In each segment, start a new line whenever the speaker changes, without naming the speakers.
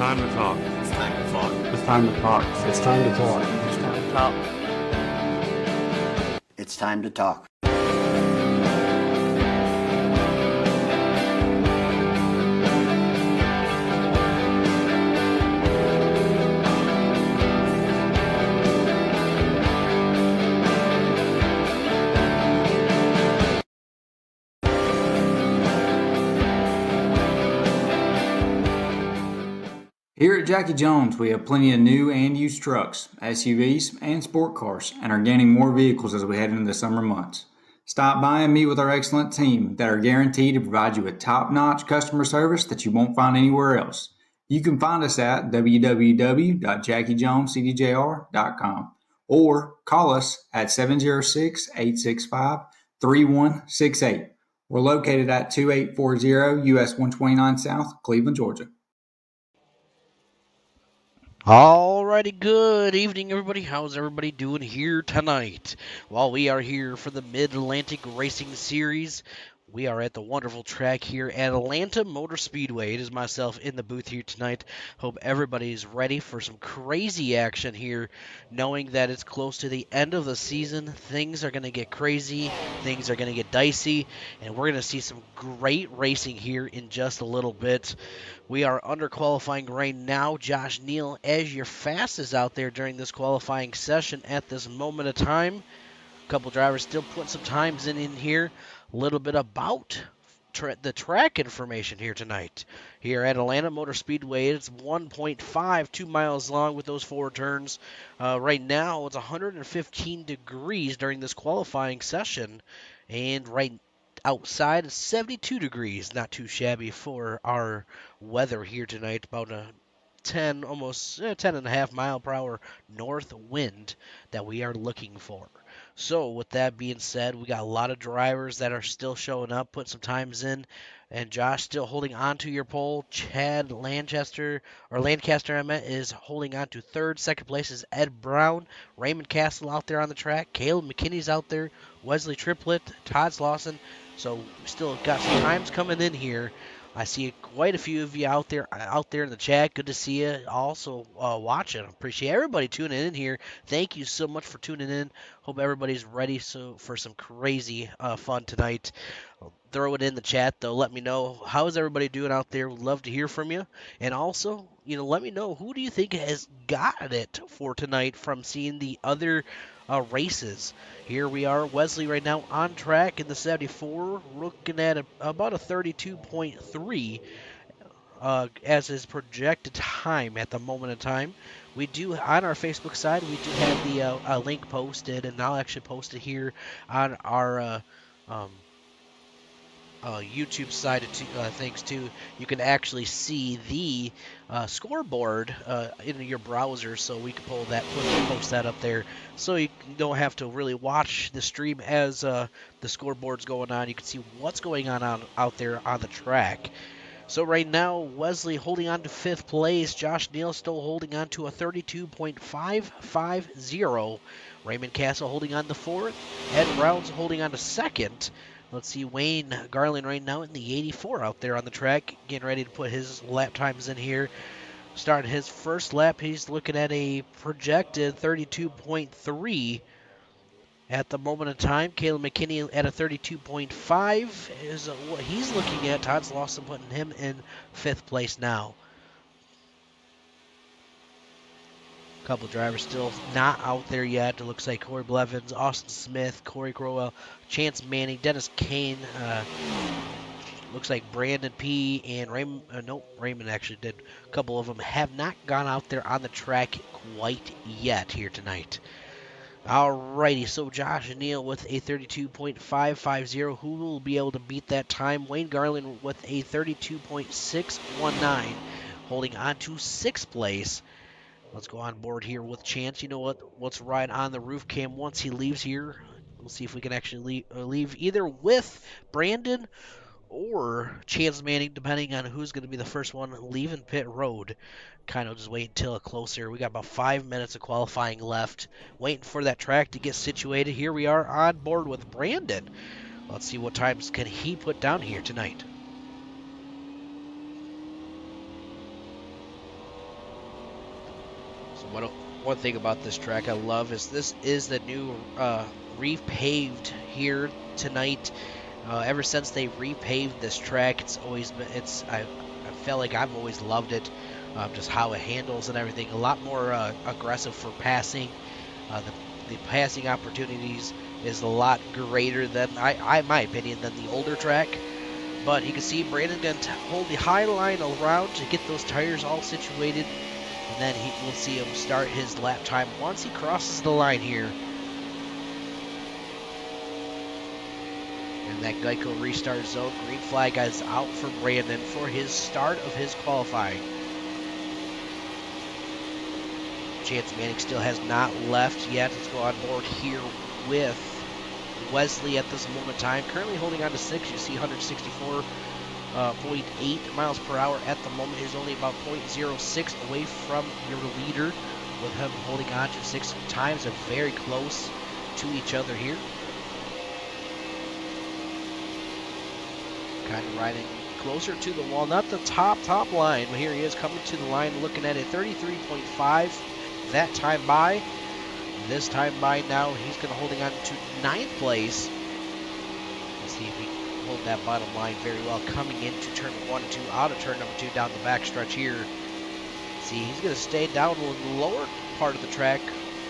time to talk.
It's time to talk.
It's time to talk.
It's time to talk.
It's time to talk.
It's time to talk.
Here at Jackie Jones, we have plenty of new and used trucks, SUVs, and sport cars, and are gaining more vehicles as we head into the summer months. Stop by and meet with our excellent team that are guaranteed to provide you with top-notch customer service that you won't find anywhere else. You can find us at www.jackiejonescdjr.com or call us at 706-865-3168. We're located at 2840 US 129 South, Cleveland, Georgia.
Alrighty, good evening, everybody. How's everybody doing here tonight? Well, we are here for the Mid-Atlantic Racing Series. We are at the wonderful track here at Atlanta Motor Speedway. It is myself in the booth here tonight. Hope everybody's ready for some crazy action here, knowing that it's close to the end of the season. Things are going to get crazy, things are going to get dicey, and we're going to see some great racing here in just a little bit. We are under qualifying right now. Josh Neal as your fastest out there during this qualifying session at this moment of time. A couple drivers still putting some times in here. A little bit about the track information here tonight. Here at Atlanta Motor Speedway, it's 1.52 miles long with those four turns. Right now, it's 115 degrees during this qualifying session. And right outside, it's 72 degrees. Not too shabby for our weather here tonight. About a 10 and a half mile per hour north wind that we are looking for. So with that being said, we got a lot of drivers that are still showing up, put some times in, and Josh still holding on to your pole. Chad Lancaster is holding on to third. Second place is Ed Brown. Raymond Castle out there on the track. Caleb McKinney's out there. Wesley Triplett, Todd Slauson. So we still got some times coming in here. I see quite a few of you out there in the chat. Good to see you also watching. Appreciate everybody tuning in here. Thank you so much for tuning in. Hope everybody's ready for some crazy fun tonight. Throw it in the chat, though. Let me know, how is everybody doing out there? Would love to hear from you. And also, let me know, who do you think has got it for tonight from seeing the other races? Here we are, Wesley right now on track in the 74, looking at about a 32.3 as his projected time at the moment in time. We do, on our Facebook side, we do have the link posted, and I'll actually post it here on our YouTube side of things too. You can actually see the scoreboard in your browser, so we can post that up there, so you don't have to really watch the stream as the scoreboard's going on. You can see what's going on out there on the track. So right now, Wesley holding on to fifth place. Josh Neal still holding on to a 32.550. Raymond Castle holding on to fourth. Ed Brown's holding on to second. Let's see, Wayne Garland right now in the 84 out there on the track, getting ready to put his lap times in here. Starting his first lap, he's looking at a projected 32.3 at the moment in time. Caleb McKinney at a 32.5 is what he's looking at. Todd Slauson putting him in fifth place now. A couple drivers still not out there yet. It looks like Corey Blevins, Austin Smith, Corey Crowell, Chance Manning, Dennis Kane. Looks like Brandon P. and Raymond. Raymond actually did. A couple of them have not gone out there on the track quite yet here tonight. Alrighty, so Josh Neal with a 32.550. Who will be able to beat that time? Wayne Garland with a 32.619, holding on to sixth place. Let's go on board here with Chance. You know what? Let's ride on the roof cam once he leaves here. We'll see if we can actually leave either with Brandon or Chance Manning, depending on who's going to be the first one leaving pit road. Kind of just wait until closer. We got about 5 minutes of qualifying left, waiting for that track to get situated. Here we are on board with Brandon. Let's see what times can he put down here tonight. So one thing about this track I love is this is the new repaved here tonight. Ever since they repaved this track, I felt like I've always loved it. Just how it handles and everything. A lot more aggressive for passing. The passing opportunities is a lot greater than in my opinion, than the older track. But you can see Brandon going to hold the high line around to get those tires all situated. And then we'll see him start his lap time once he crosses the line here. And that Geico restart zone, green flag is out for Brandon for his start of his qualifying. Chance Manning still has not left yet. Let's go on board here with Wesley at this moment in time. Currently holding on to 6. You see 164.8 miles per hour at the moment. He's only about 0.06 away from your leader, with him holding on to 6 times. They're very close to each other here. Kind of riding closer to the wall, not the top line, but here he is coming to the line, looking at a 33.5 that time by. This time by now, he's going to holding on to 9th place. Let's see if he can hold that bottom line very well, coming into turn 1 and 2, out of turn number 2, down the backstretch here. See, he's going to stay down in the lower part of the track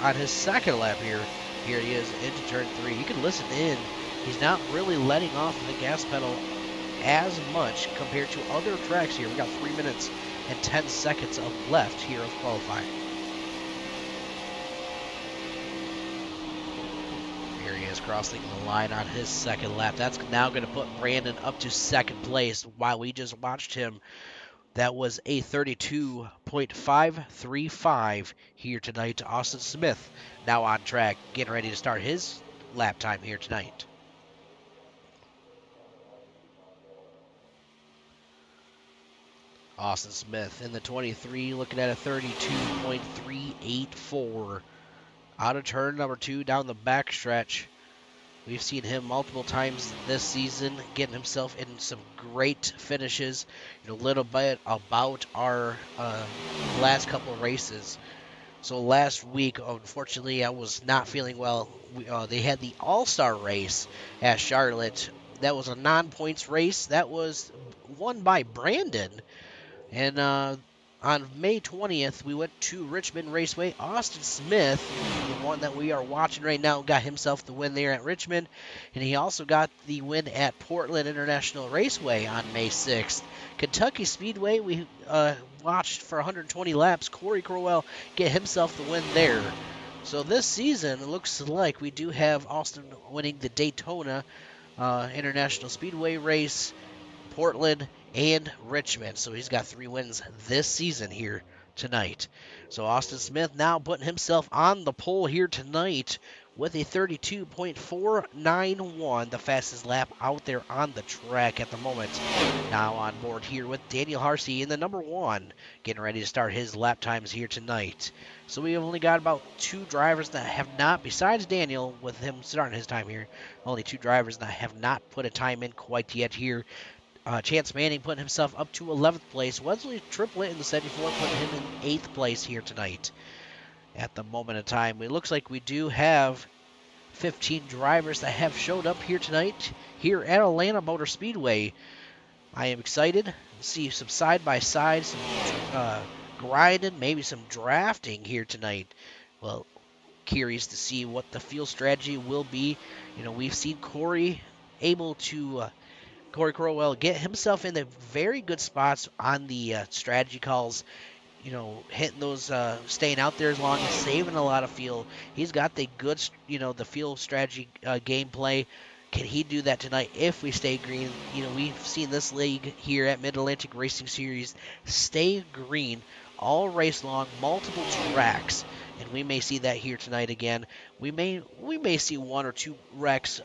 on his second lap here. Here he is into turn 3. You can listen in. He's not really letting off the gas pedal as much compared to other tracks here. We got 3 minutes and 10 seconds of left here of qualifying. Here he is crossing the line on his second lap. That's now going to put Brandon up to second place. While we just watched him, that was a 32.535 here tonight. Austin Smith now on track, getting ready to start his lap time here tonight. Austin Smith in the 23, looking at a 32.384. Out of turn number 2, down the backstretch. We've seen him multiple times this season, getting himself in some great finishes. A little bit about our last couple of races. So last week, unfortunately, I was not feeling well. They had the All-Star race at Charlotte. That was a non-points race. That was won by Brandon. And on May 20th, we went to Richmond Raceway. Austin Smith, the one that we are watching right now, got himself the win there at Richmond. And he also got the win at Portland International Raceway on May 6th. Kentucky Speedway, we watched for 120 laps. Corey Crowell get himself the win there. So this season, it looks like we do have Austin winning the Daytona International Speedway race, Portland, and Richmond. So he's got 3 wins this season here tonight. So Austin Smith now putting himself on the pole here tonight with a 32.491, the fastest lap out there on the track at the moment. Now on board here with Daniel Harsey in the number 1, getting ready to start his lap times here tonight. So we have only got about 2 drivers that have not, besides Daniel, with him starting his time here, only 2 drivers that have not put a time in quite yet here. Chance Manning putting himself up to 11th place. Wesley Triplett in the 74 putting him in 8th place here tonight. At the moment in time, it looks like we do have 15 drivers that have showed up here tonight here at Atlanta Motor Speedway. I am excited to see some side-by-side, some grinding, maybe some drafting here tonight. Well, curious to see what the field strategy will be. We've seen Corey Crowell get himself in the very good spots on the strategy calls, hitting those, staying out there as long as saving a lot of fuel. He's got the good, the field strategy gameplay. Can he do that tonight if we stay green? We've seen this league here at Mid-Atlantic Racing Series stay green all race long, multiple tracks, and we may see that here tonight again. We may see 1 or 2 wrecks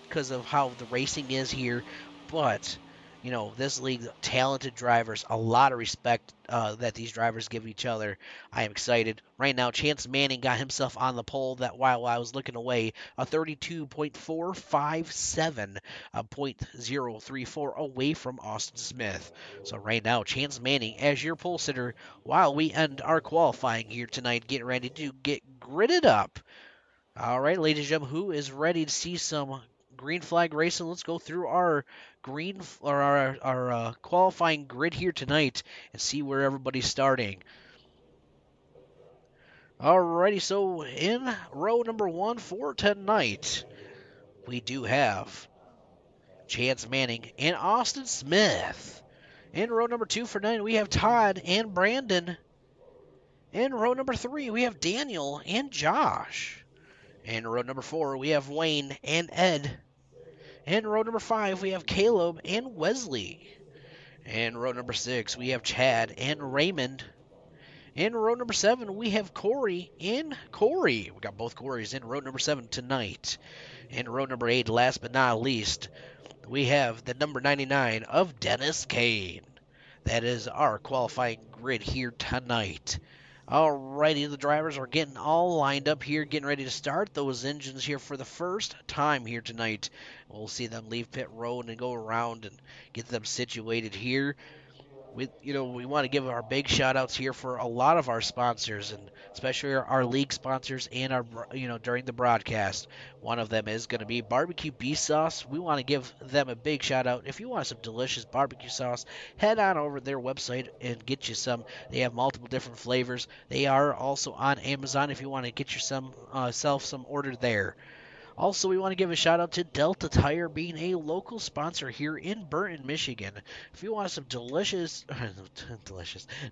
because of how the racing is here. But this league, talented drivers, a lot of respect that these drivers give each other. I am excited. Right now, Chance Manning got himself on the pole that while I was looking away, a 32.457, a .034 away from Austin Smith. So right now, Chance Manning as your pole sitter while we end our qualifying here tonight, getting ready to get gridded up. All right, ladies and gentlemen, who is ready to see some green flag racing? Let's go through our our qualifying grid here tonight and see where everybody's starting. Alrighty, so in row number 1 for tonight, we do have Chance Manning and Austin Smith. In row number 2 for tonight, we have Todd and Brandon. In row number 3, we have Daniel and Josh. In row number 4, we have Wayne and Ed. In row number 5, we have Caleb and Wesley. In row number 6, we have Chad and Raymond. In row number 7, we have Corey and Corey. We got both Corys in row number 7 tonight. In row number 8, last but not least, we have the number 99 of Dennis Kane. That is our qualifying grid here tonight. Alrighty, the drivers are getting all lined up here, getting ready to start those engines here for the first time here tonight. We'll see them leave pit road and go around and get them situated here. We want to give our big shout outs here for a lot of our sponsors, and especially our league sponsors and our during the broadcast. One of them is going to be barbecue beef sauce. We want to give them a big shout out. If you want some delicious barbecue sauce, head on over to their website and get you some. They have multiple different flavors. They are also on Amazon if you want to get yourself some order there. Also, we want to give a shout out to Delta Tire being a local sponsor here in Burton, Michigan. If you want some delicious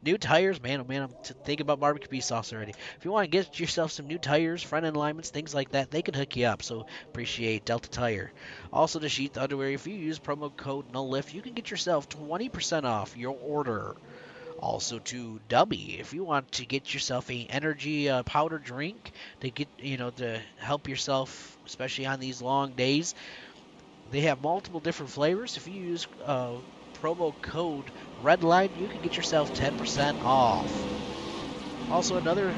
new tires, man, oh man, I'm thinking about barbecue beef sauce already. If you want to get yourself some new tires, front end alignments, things like that, they can hook you up. So appreciate Delta Tire. Also, to Sheath Underwear, if you use promo code NOLIFT, you can get yourself 20% off your order. Also to Dubby, if you want to get yourself a energy powder drink to get to help yourself, especially on these long days, they have multiple different flavors. If you use promo code REDLINE, you can get yourself 10% off. Also, another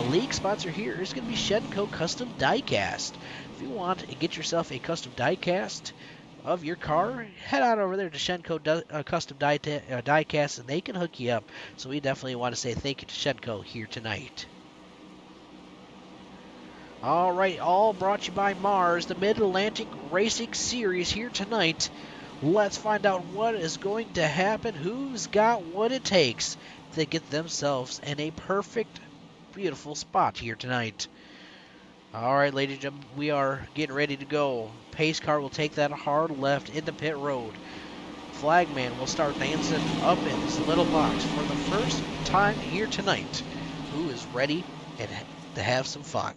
league sponsor here is going to be Shenko Custom Diecast. If you want to get yourself a custom diecast of your car, head on over there to Shenko Custom Diecast, and they can hook you up. So we definitely want to say thank you to Shenko here tonight. All right, all brought to you by Mars, the Mid-Atlantic Racing Series here tonight. Let's find out what is going to happen, who's got what it takes to get themselves in a perfect, beautiful spot here tonight. All right, ladies and gentlemen, we are getting ready to go. Pace car will take that hard left into pit road. Flagman will start dancing up in his little box for the first time here tonight. Who is ready and to have some fun?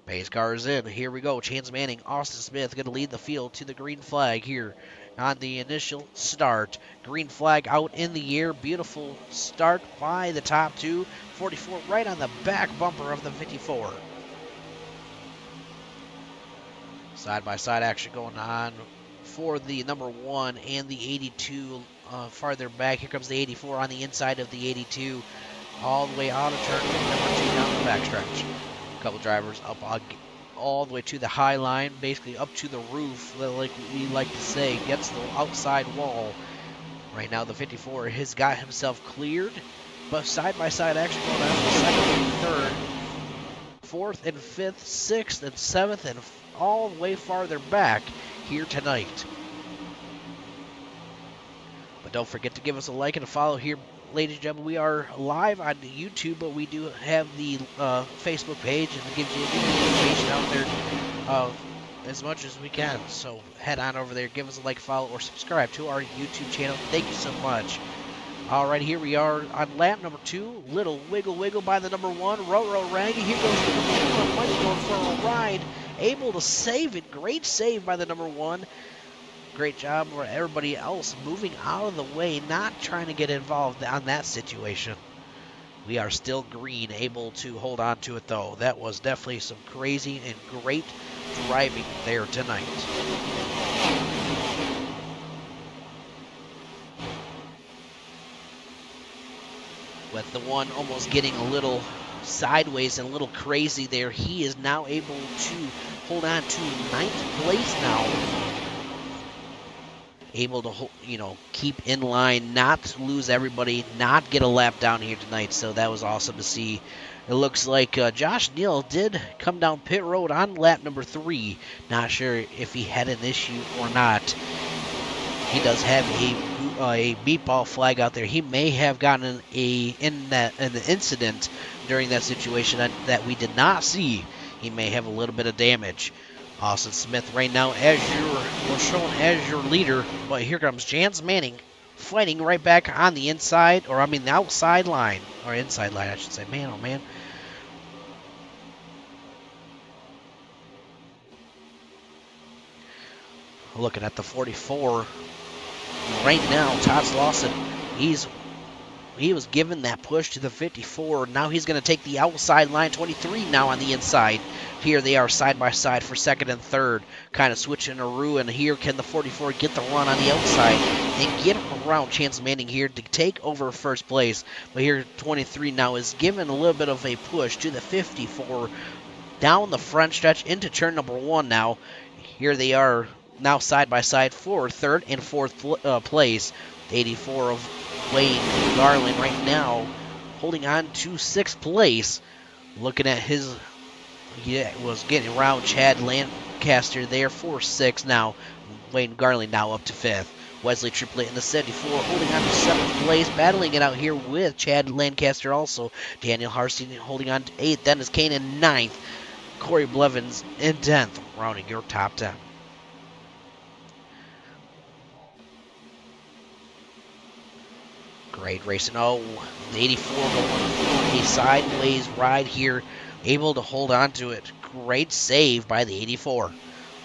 Pace car is in. Here we go. Chance Manning, Austin Smith going to lead the field to the green flag here on the initial start. Green flag out in the air. Beautiful start by the top two. 44 right on the back bumper of the 54. Side-by-side action going on for the number 1 and the 82 farther back. Here comes the 84 on the inside of the 82. All the way out of turn, number 2 down the backstretch. A couple drivers up all the way to the high line, basically up to the roof, like we like to say, gets the outside wall. Right now the 54 has got himself cleared, but side-by-side action going on for second and third, fourth and fifth, sixth and seventh, and all the way farther back here tonight. But don't forget to give us a like and a follow here, ladies and gentlemen. We are live on YouTube, but we do have the Facebook page, and it gives you information out there as much as we can. So head on over there, give us a like, follow, or subscribe to our YouTube channel. Thank you so much. All right, here we are on lap number 2. Little wiggle by the number 1. Row Raggy. Here goes the number 1. Might going for a ride. Able to save it. Great save by the number 1. Great job for everybody else moving out of the way, not trying to get involved on that situation. We are still green, able to hold on to it, though. That was definitely some crazy and great driving there tonight. but the one almost getting a little sideways and a little crazy there. He is now able to hold on to 9th place now. Able to, keep in line, not lose everybody, not get a lap down here tonight. So that was awesome to see. It looks like Josh Neal did come down pit road on lap number 3. Not sure if he had an issue or not. He does have a meatball flag out there. He may have gotten in the incident during that situation that we did not see. He may have a little bit of damage. Austin Smith right now was shown as your leader, but here comes Jans Manning fighting right back on the inside, the outside line, or inside line, I should say. Man, oh man. Looking at the 44 right now, Todd Lawson, he was given that push to the 54. Now he's going to take the outside line. 23 now on the inside. Here they are side by side for second and third. Kind of switching a and here can the 44 get the run on the outside and get around Chance Manning here to take over first place. But here 23 now is given a little bit of a push to the 54 down the front stretch into turn number 1 now. Here they are now side by side for third and fourth place. 84 of Wayne Garland right now holding on to 6th place. Looking at was getting around Chad Lancaster there for 6th now. Wayne Garland now up to 5th. Wesley Triplett in the 74 holding on to 7th place. Battling it out here with Chad Lancaster also. Daniel Harstein holding on to 8th. Dennis Kane in 9th. Corey Blevins in 10th. Rounding your top 10. Great racing. Oh, the 84 going a sideways ride here. Able to hold on to it. Great save by the 84.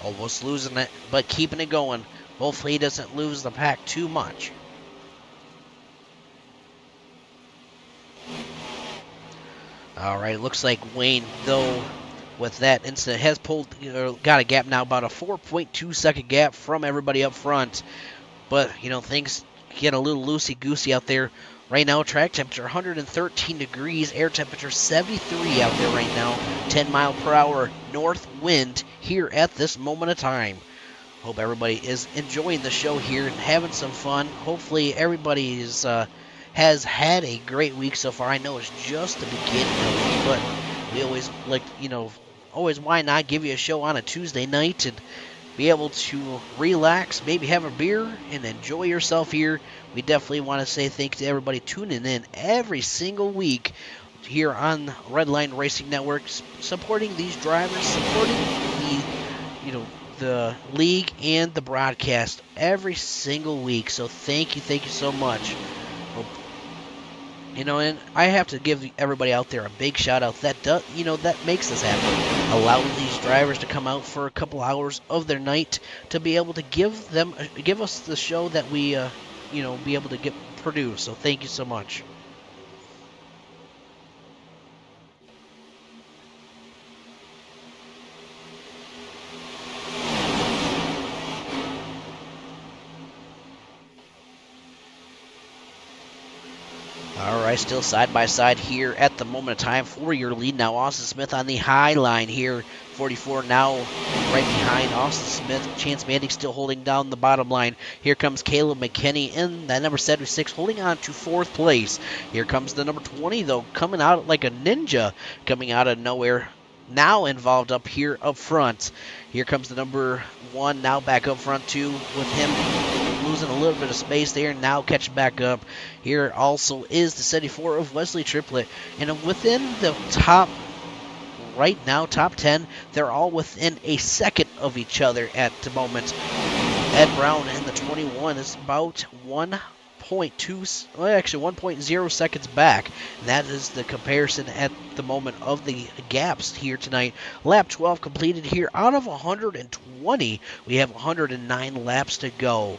Almost losing it, but keeping it going. Hopefully he doesn't lose the pack too much. All right, looks like Wayne, though, with that incident, has got a gap now, about a 4.2 second gap from everybody up front. But, things get a little loosey-goosey out there. Right now, track temperature 113 degrees, air temperature 73 out there right now. 10 mile per hour north wind here at this moment of time. Hope everybody is enjoying the show here and having some fun. Hopefully everybody has had a great week so far. I know it's just the beginning of it, but we always always why not give you a show on a Tuesday night and be able to relax, maybe have a beer, and enjoy yourself here. We definitely want to say thank you to everybody tuning in every single week here on Redline Racing Network, supporting these drivers, supporting the league and the broadcast every single week. So thank you so much. And I have to give everybody out there a big shout out. That makes this happen. Allowing these drivers to come out for a couple hours of their night to be able to give us the show that we, be able to get produced. So thank you so much. All right, still side by side here at the moment of time for your lead now. Austin Smith on the high line here. 44 now right behind Austin Smith. Chance Manning still holding down the bottom line. Here comes Caleb McKinney in that number 76 holding on to 4th place. Here comes the number 20 though, coming out like a ninja, coming out of nowhere. Now involved up here up front. Here comes the number 1 now back up front too, with him losing a little bit of space there, now catching back up. Here also is the 74 of Wesley Triplett. And within the top, right now, top 10, they're all within a second of each other at the moment. Ed Brown in the 21 is about 1.0 seconds back. And that is the comparison at the moment of the gaps here tonight. Lap 12 completed here. Out of 120, we have 109 laps to go.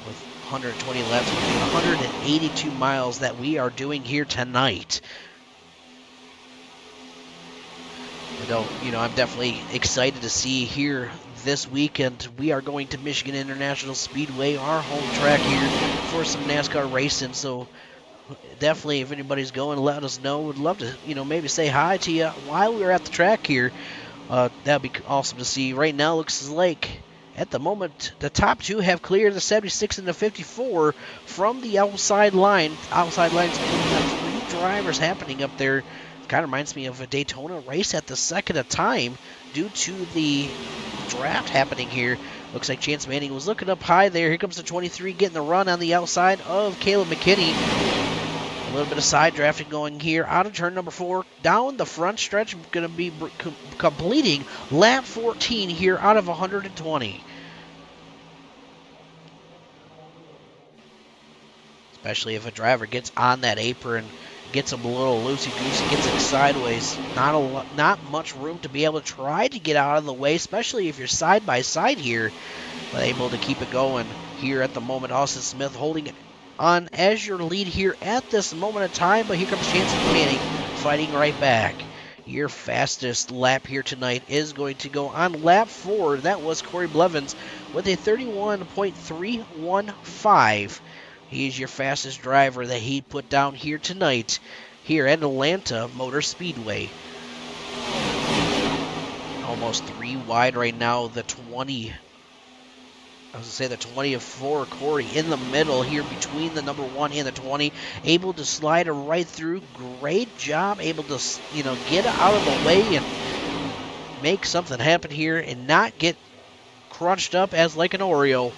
With 120 laps, 182 miles that we are doing here tonight. I'm definitely excited to see here this weekend. We are going to Michigan International Speedway, our home track here, for some NASCAR racing. So definitely, if anybody's going, let us know. Would love to, maybe say hi to you while we're at the track here. That'd be awesome to see. Right now, looks like at the moment the top two have cleared the 76 and the 54 from the outside line. Outside line's got 3 drivers happening up there. Kind of reminds me of a Daytona race at the second of time due to the draft happening here. Looks like Chance Manning was looking up high there. Here comes the 23 getting the run on the outside of Caleb McKinney. A little bit of side drafting going here out of turn number 4. Down the front stretch, going to be completing lap 14 here out of 120. Especially if a driver gets on that apron, gets him a little loosey-goosey, gets it sideways. Not much room to be able to try to get out of the way, especially if you're side by side here. But able to keep it going here at the moment. Austin Smith holding on as your lead here at this moment in time, but here comes Chance Manning fighting right back. Your fastest lap here tonight is going to go on lap 4. That was Corey Blevins with a 31.315. He's your fastest driver that he put down here tonight here at Atlanta Motor Speedway. Almost 3 wide right now. The 20 the 20 of 4, Corey in the middle here between the number 1 and the 20, able to slide her right through. Great job, able to get out of the way and make something happen here and not get crunched up as like an Oreo.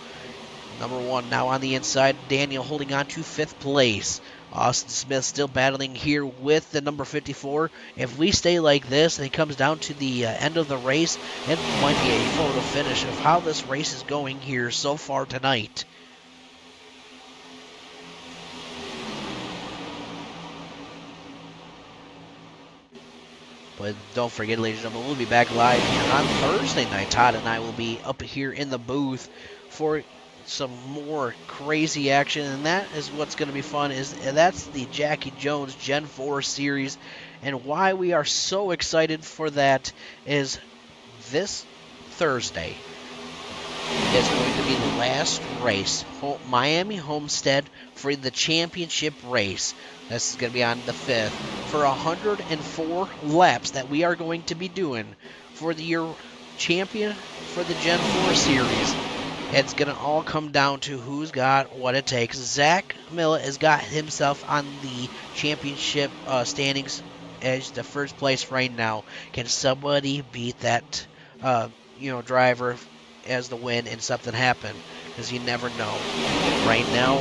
Number 1 now on the inside, Daniel holding on to 5th place. Austin Smith still battling here with the number 54. If we stay like this and it comes down to the end of the race, it might be a photo finish of how this race is going here so far tonight. But don't forget, ladies and gentlemen, we'll be back live here on Thursday night. Todd and I will be up here in the booth for some more crazy action, and that is what's going to be fun. That's the Jackie Jones Gen 4 series, and why we are so excited for that is this Thursday is going to be the last race, Miami Homestead, for the championship race. This is going to be on the 5th for 104 laps that we are going to be doing for the year champion for the Gen 4 series. It's going to all come down to who's got what it takes. Zach Millett has got himself on the championship standings as the first place right now. Can somebody beat that, driver as the win and something happen? Because you never know. Right now,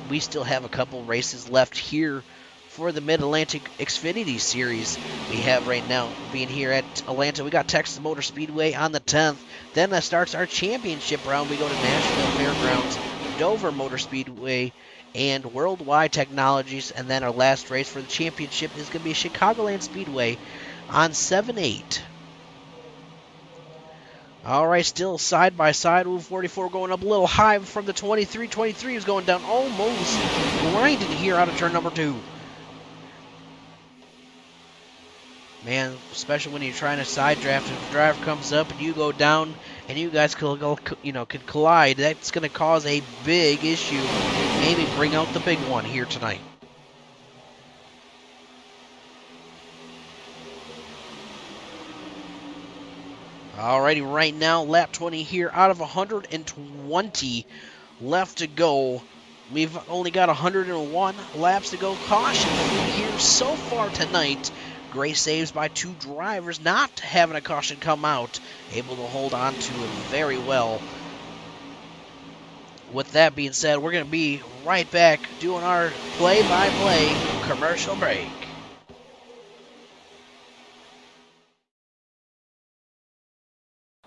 we still have a couple races left here for the Mid-Atlantic Xfinity Series. We have right now, being here at Atlanta, we got Texas Motor Speedway on the 10th. Then that starts our championship round. We go to Nashville Fairgrounds, Dover Motor Speedway, and Worldwide Technologies. And then our last race for the championship is going to be Chicagoland Speedway on 7-8. All right, still side by side. 44 going up a little high from the 23. 23 is going down almost grinding here out of turn number 2. Man, especially when you're trying to side draft, if the driver comes up and you go down and you guys could collide, that's going to cause a big issue. Maybe bring out the big one here tonight. Alrighty, right now, lap 20 here out of 120 left to go. We've only got 101 laps to go. Caution here so far tonight. Great saves by 2 drivers, not having a caution come out. Able to hold on to it very well. With that being said, we're going to be right back doing our play-by-play commercial break.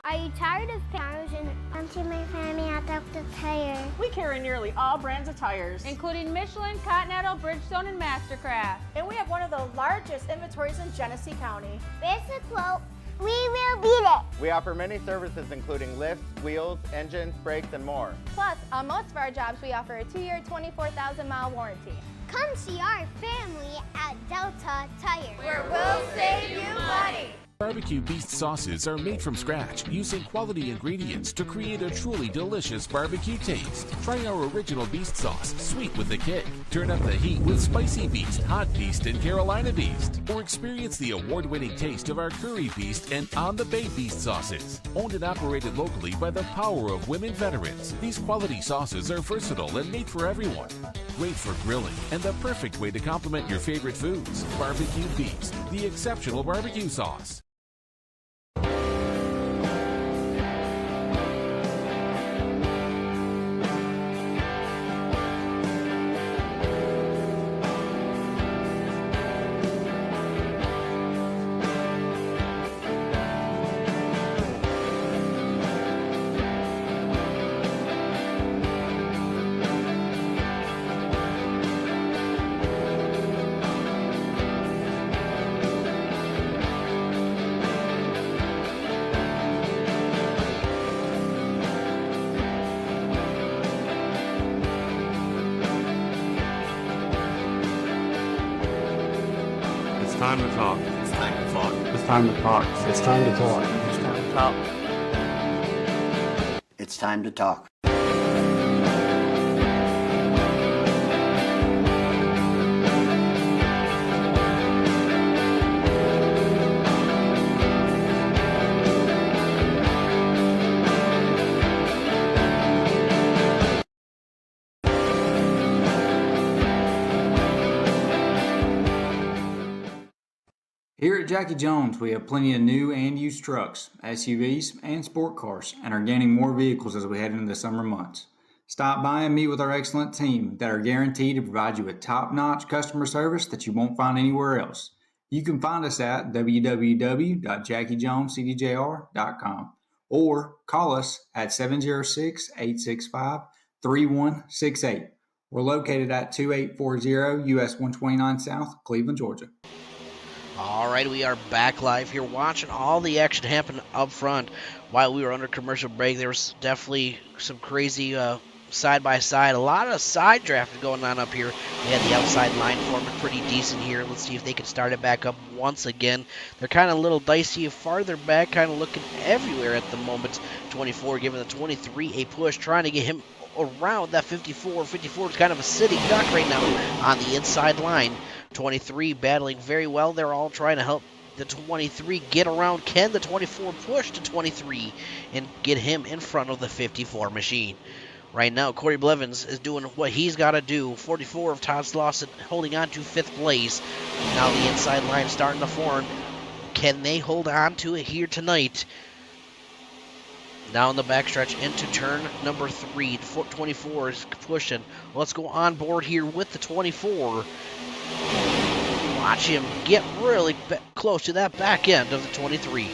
Are you tired of tires and come to my family at Dr. Tire?
We carry nearly all brands of tires,
including Michelin, Continental, Bridgestone, and Mastercraft.
And we have one of the largest inventories in Genesee County.
Basic quote, we will beat it.
We offer many services including lifts, wheels, engines, brakes, and more.
Plus, on most of our jobs, we offer a 2-year, 24,000-mile warranty.
Come see our family at Delta Tire,
where we'll save you money.
Barbecue Beast sauces are made from scratch using quality ingredients to create a truly delicious barbecue taste. Try our original Beast sauce, sweet with a kick. Turn up the heat with Spicy Beast, Hot Beast, and Carolina Beast. Or experience the award-winning taste of our Curry Beast and On the Bay Beast sauces. Owned and operated locally by the power of women veterans, these quality sauces are versatile and made for everyone. Great for grilling and the perfect way to complement your favorite foods. Barbecue Beast, the exceptional barbecue sauce.
Time to talk. It's time to talk. It's time to talk. It's time to talk. It's time to talk.
It's time to talk.
Here at Jackie Jones, we have plenty of new and used trucks, SUVs, and sport cars, and are gaining more vehicles as we head into the summer months. Stop by and meet with our excellent team that are guaranteed to provide you with top-notch customer service that you won't find anywhere else. You can find us at www.jackiejonescdjr.com or call us at 706-865-3168. We're located at 2840 US 129 South, Cleveland, Georgia.
All right, we are back live here watching all the action happen up front. While we were under commercial break, there was definitely some crazy side-by-side. A lot of side drafting going on up here. They had the outside line forming pretty decent here. Let's see if they can start it back up once again. They're kind of a little dicey farther back, kind of looking everywhere at the moment. 24 giving the 23 a push, trying to get him around that 54. 54 is kind of a sitting duck right now on the inside line. 23 battling very well. They're all trying to help the 23 get around. Can the 24 push to 23 and get him in front of the 54 machine? Right now, Corey Blevins is doing what he's got to do. 44 of Todd Slauson holding on to 5th place. Now the inside line starting to form. Can they hold on to it here tonight? Now in the backstretch into turn number 3. 24 is pushing. Let's go on board here with the 24. Watch him get really close to that back end of the 23.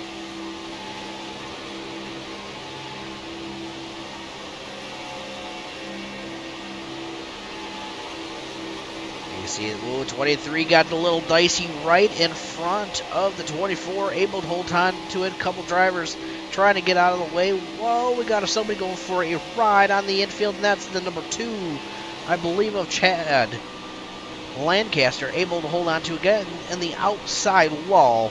You see, 23 got a little dicey right in front of the 24, able to hold on to it. A couple drivers trying to get out of the way. Whoa, we got somebody going for a ride on the infield, and that's the number 2, I believe, of Chad Lancaster, able to hold on to again in the outside wall,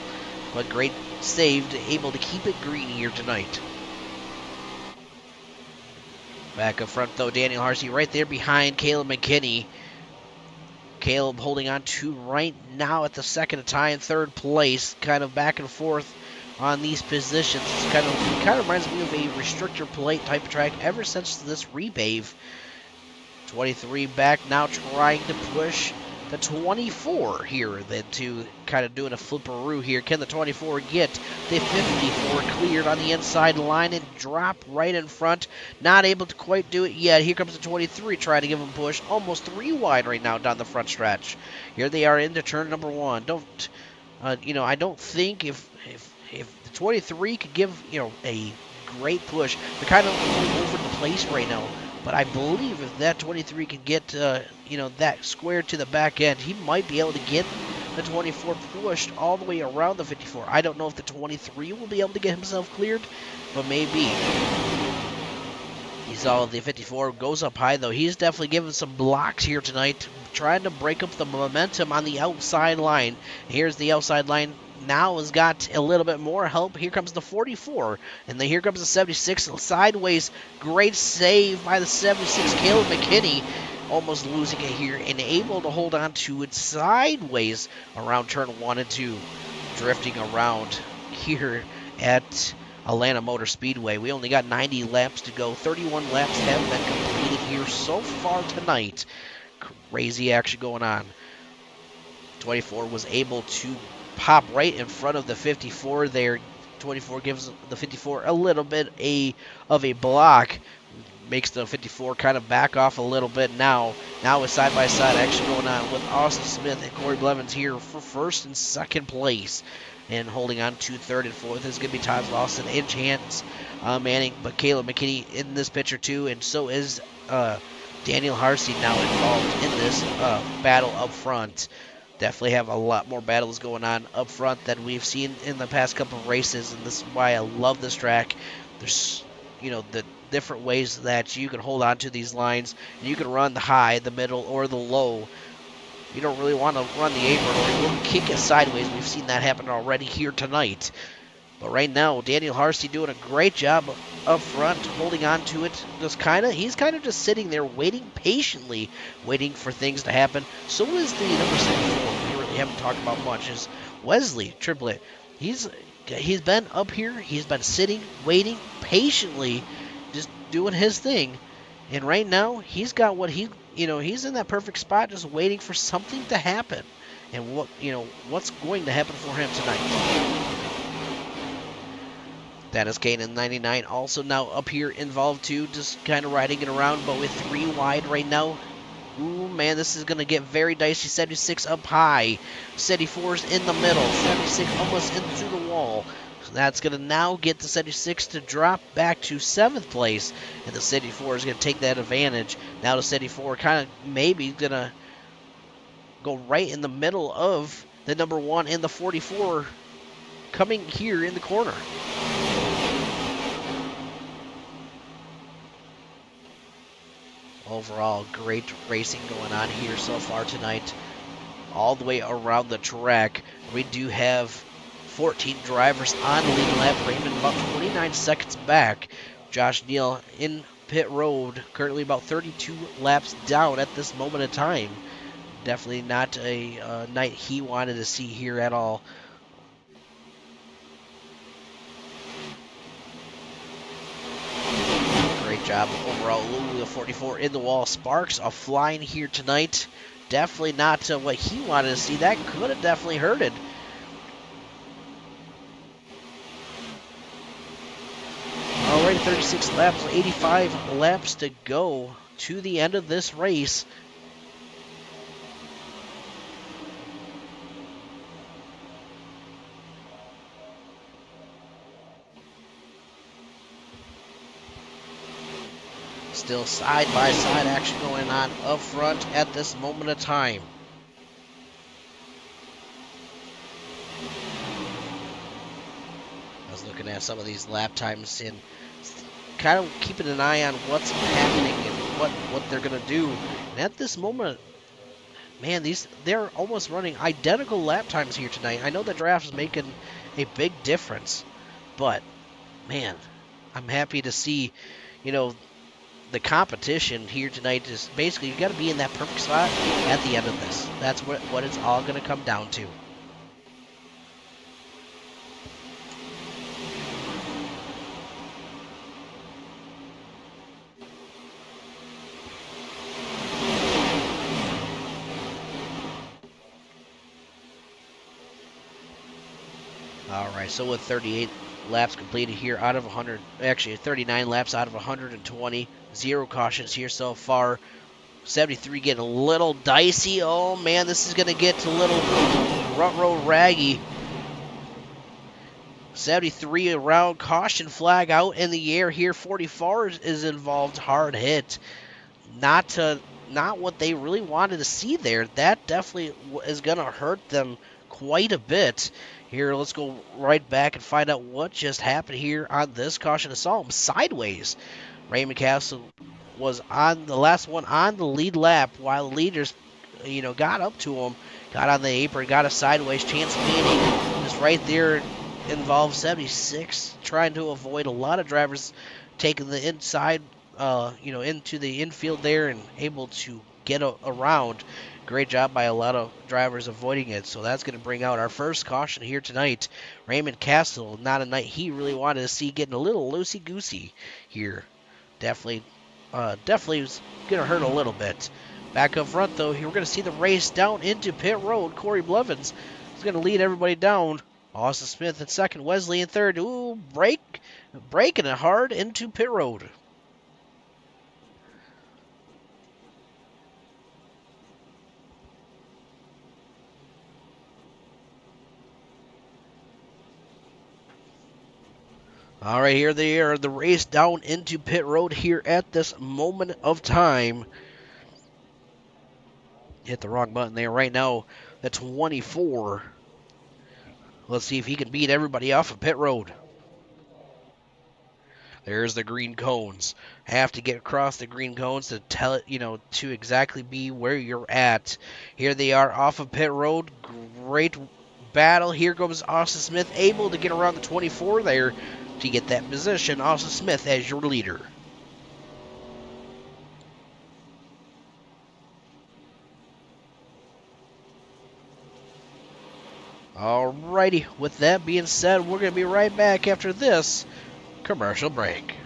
but great save, able to keep it green here tonight. Back up front though, Daniel Harsey right there behind Caleb McKinney. Caleb holding on to right now at the second time, 3rd place, kind of back and forth on these positions. It's kind of reminds me of a restrictor plate type of track ever since this repave. 23 back now, trying to push the 24 here, then to kind of doing a flipperoo here. Can the 24 get the 54 cleared on the inside line and drop right in front? Not able to quite do it yet. Here comes the 23 trying to give him a push. Almost 3 wide right now down the front stretch. Here they are into turn number 1. I don't think if the 23 could give, a great push, they're kind of all over the place right now. But I believe if that 23 can get, that square to the back end, he might be able to get the 24 pushed all the way around the 54. I don't know if the 23 will be able to get himself cleared, but maybe. You saw the 54 goes up high, though. He's definitely giving some blocks here tonight, trying to break up the momentum on the outside line. Here's the outside line. Now has got a little bit more help. Here comes the 44, and then here comes the 76 sideways. Great save by the 76, Caleb McKinney, almost losing it here and able to hold on to it sideways around turn 1 and 2, drifting around here at Atlanta Motor Speedway. We only got 90 laps to go. 31 laps have been completed here so far tonight. Crazy action going on. 24 was able to pop right in front of the 54 there. 24 gives the 54 a little bit of a block. Makes the 54 kind of back off a little bit now. Now with side-by-side action going on with Austin Smith and Corey Blevins here for first and second place. And holding on to third and fourth is going to be Todd Lawson and Chance Manning. But Caleb McKinney in this picture too, and so is Daniel Harsey now involved in this battle up front. Definitely have a lot more battles going on up front than we've seen in the past couple of races, and this is why I love this track. There's, the different ways that you can hold on to these lines, and you can run the high, the middle, or the low. You don't really want to run the apron or you will kick it sideways. We've seen that happen already here tonight. But right now, Daniel Harsey doing a great job up front, holding on to it. He's kind of just sitting there waiting patiently, waiting for things to happen. So is the number 74. We really haven't talked about much. Is Wesley Triplett. He's been up here. He's been sitting, waiting patiently, just doing his thing. And right now, he's got what he's in that perfect spot, just waiting for something to happen. And what's going to happen for him tonight. Dennis Kane in 99 also now up here involved too, just kind of riding it around, but with 3 wide right now. Ooh, man, this is going to get very dicey. 76 up high. 74's in the middle. 76 almost in through the wall. So that's going to now get the 76 to drop back to 7th place. And the 74 is going to take that advantage. Now the 74 kind of maybe going to go right in the middle of the number 1 and the 44 coming here in the corner. Overall, great racing going on here so far tonight. All the way around the track. We do have 14 drivers on the lead lap. Raymond about 29 seconds back. Josh Neal in pit road, currently about 32 laps down at this moment in time. Definitely not a night he wanted to see here at all. Great job overall. Ooh, the 44 in the wall. Sparks are flying here tonight. Definitely not what he wanted to see. That could have definitely hurted. Alright, 36 laps, 85 laps to go to the end of this race. Still side-by-side action going on up front at this moment of time. I was looking at some of these lap times and kind of keeping an eye on what's happening and what they're going to do. And at this moment, man, they're almost running identical lap times here tonight. I know the draft is making a big difference, but, man, I'm happy to see, the competition here tonight is basically you got to be in that perfect spot at the end of this. That's what it's all going to come down to. All right, so with 38 laps completed here out of 100, actually 39 laps out of 120, 0 cautions here so far. 73 getting a little dicey. Oh man, this is going to get a little front row raggy. 73 around, caution flag out in the air here. 44 is involved, hard hit. Not what they really wanted to see there. That definitely is going to hurt them quite a bit. Here, let's go right back and find out what just happened here on this caution. I saw him sideways Raymond Castle was on the last one on the lead lap while the leaders, got up to him, got on the apron, got a sideways. Chance Manning is right there, involved 76, trying to avoid a lot of drivers taking the inside, into the infield there and able to get around. Great job by a lot of drivers avoiding it. So that's going to bring out our first caution here tonight. Raymond Castle, not a night he really wanted to see, getting a little loosey-goosey here. Definitely was going to hurt a little bit. Back up front, though, here we're going to see the race down into pit road. Corey Blevins is going to lead everybody down. Austin Smith in second, Wesley in third. Ooh, breaking it hard into pit road. All right, here they are, the race down into pit road here at this moment of time. Hit the wrong button there. Right now, the 24. Let's see if he can beat everybody off of pit road. There's the green cones. Have to get across the green cones to tell it, to exactly be where you're at. Here they are off of pit road. Great battle. Here comes Austin Smith, able to get around the 24 there to get that position. Austin Smith as your leader. Alrighty, with that being said, we're going to be right back after this commercial break.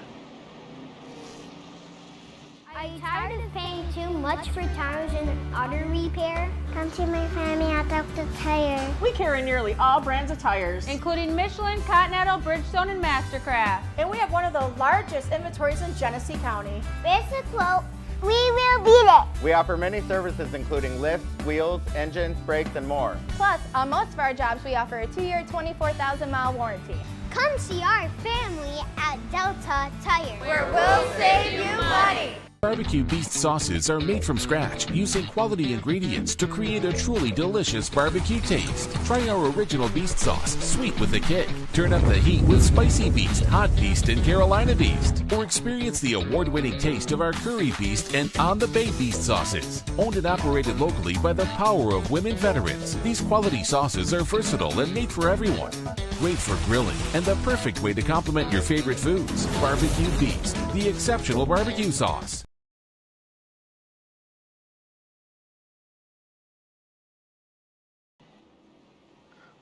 Are you tired of paying too much for tires and auto repair? Come to my family at Dr. Tire.
We carry nearly all brands of tires,
including Michelin, Continental, Bridgestone, and Mastercraft.
and we have one of the largest inventories in Genesee County.
Where's the quote? We will beat it.
We offer many services including lifts, wheels, engines, brakes, and more.
Plus, on most of our jobs, we offer a 2-year, 24,000-mile warranty.
Come see our family at Delta Tire.
Where we'll save you money.
Barbecue Beast sauces are made from scratch using quality ingredients to create a truly delicious barbecue taste. Try our original Beast sauce, sweet with a kick. Turn up the heat with Spicy Beast, Hot Beast, and Carolina Beast. Or experience the award-winning taste of our Curry Beast and On the Bay Beast sauces. Owned and operated locally by the power of women veterans, these quality sauces are versatile and made for everyone. Great for grilling and the perfect way to complement your favorite foods. Barbecue Beast, the exceptional barbecue sauce.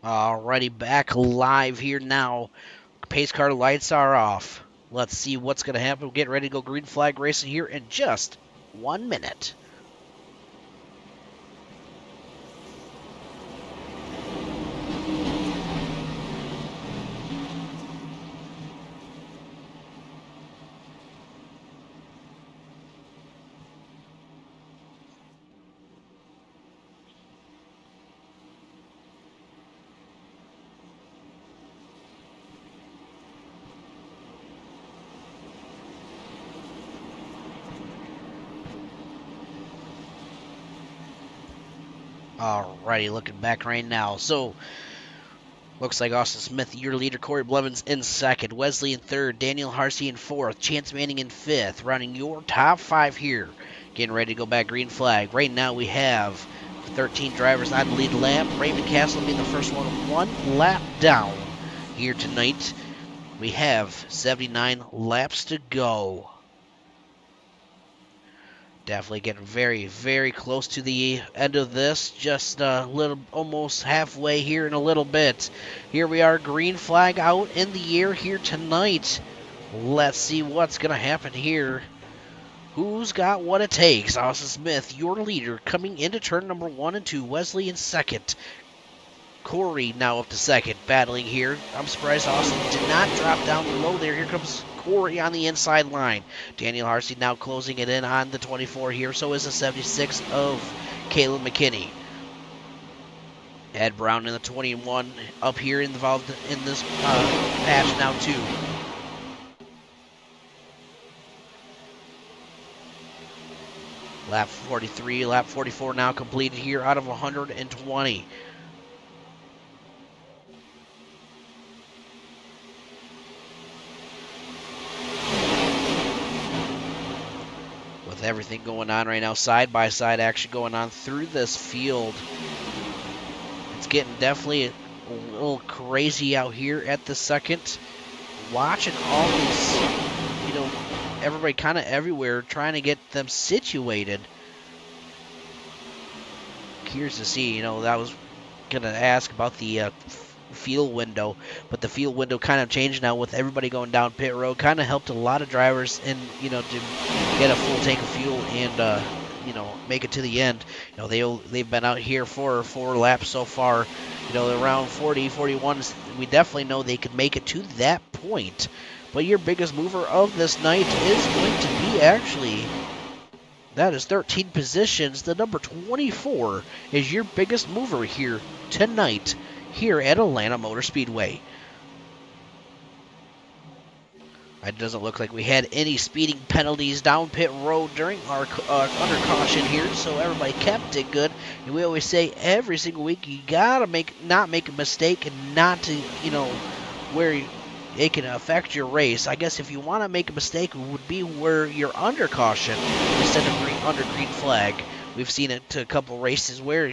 Alrighty, back live here now. Pace car lights are off. Let's see what's going to happen. We're getting ready to go green flag racing here in just 1 minute. Alrighty, looking back right now. So, looks like Austin Smith, your leader. Corey Blevins in second. Wesley in third. Daniel Harsey in fourth. Chance Manning in fifth. Running your top 5 here. Getting ready to go back green flag. Right now we have 13 drivers on the lead lap. Raymond Castle being the first one lap down here tonight. We have 79 laps to go. Definitely getting very, very close to the end of this. Just a little, almost halfway here in a little bit. Here we are, green flag out in the air here tonight. Let's see what's going to happen here. Who's got what it takes? Austin Smith, your leader, coming into turn number 1 and 2. Wesley in second. Corey now up to second, battling here. I'm surprised Austin did not drop down below there. Here comes Corey on the inside line. Daniel Harsey now closing it in on the 24 here. So is the 76 of Caleb McKinney. Ed Brown in the 21 up here involved in this patch now too. Lap 43, lap 44 now completed here out of 120. everything going on right now, side-by-side action going on through this field. It's getting definitely a little crazy out here at the second. Watching all these, everybody kind of everywhere trying to get them situated. Curious to see, that was going to ask about the field window, but the field window kind of changed now with everybody going down pit road. Kind of helped a lot of drivers to get a full tank of fuel and make it to the end. They've been out here for 4 laps so far. Around 40, 41. We definitely know they could make it to that point. But your biggest mover of this night is going to be that is 13 positions. The number 24 is your biggest mover here tonight here at Atlanta Motor Speedway. It doesn't look like we had any speeding penalties down pit road during our under caution here, so everybody kept it good. And we always say every single week you gotta not make a mistake and not to where it can affect your race. I guess if you want to make a mistake, it would be where you're under caution instead of under green flag. We've seen it to a couple races where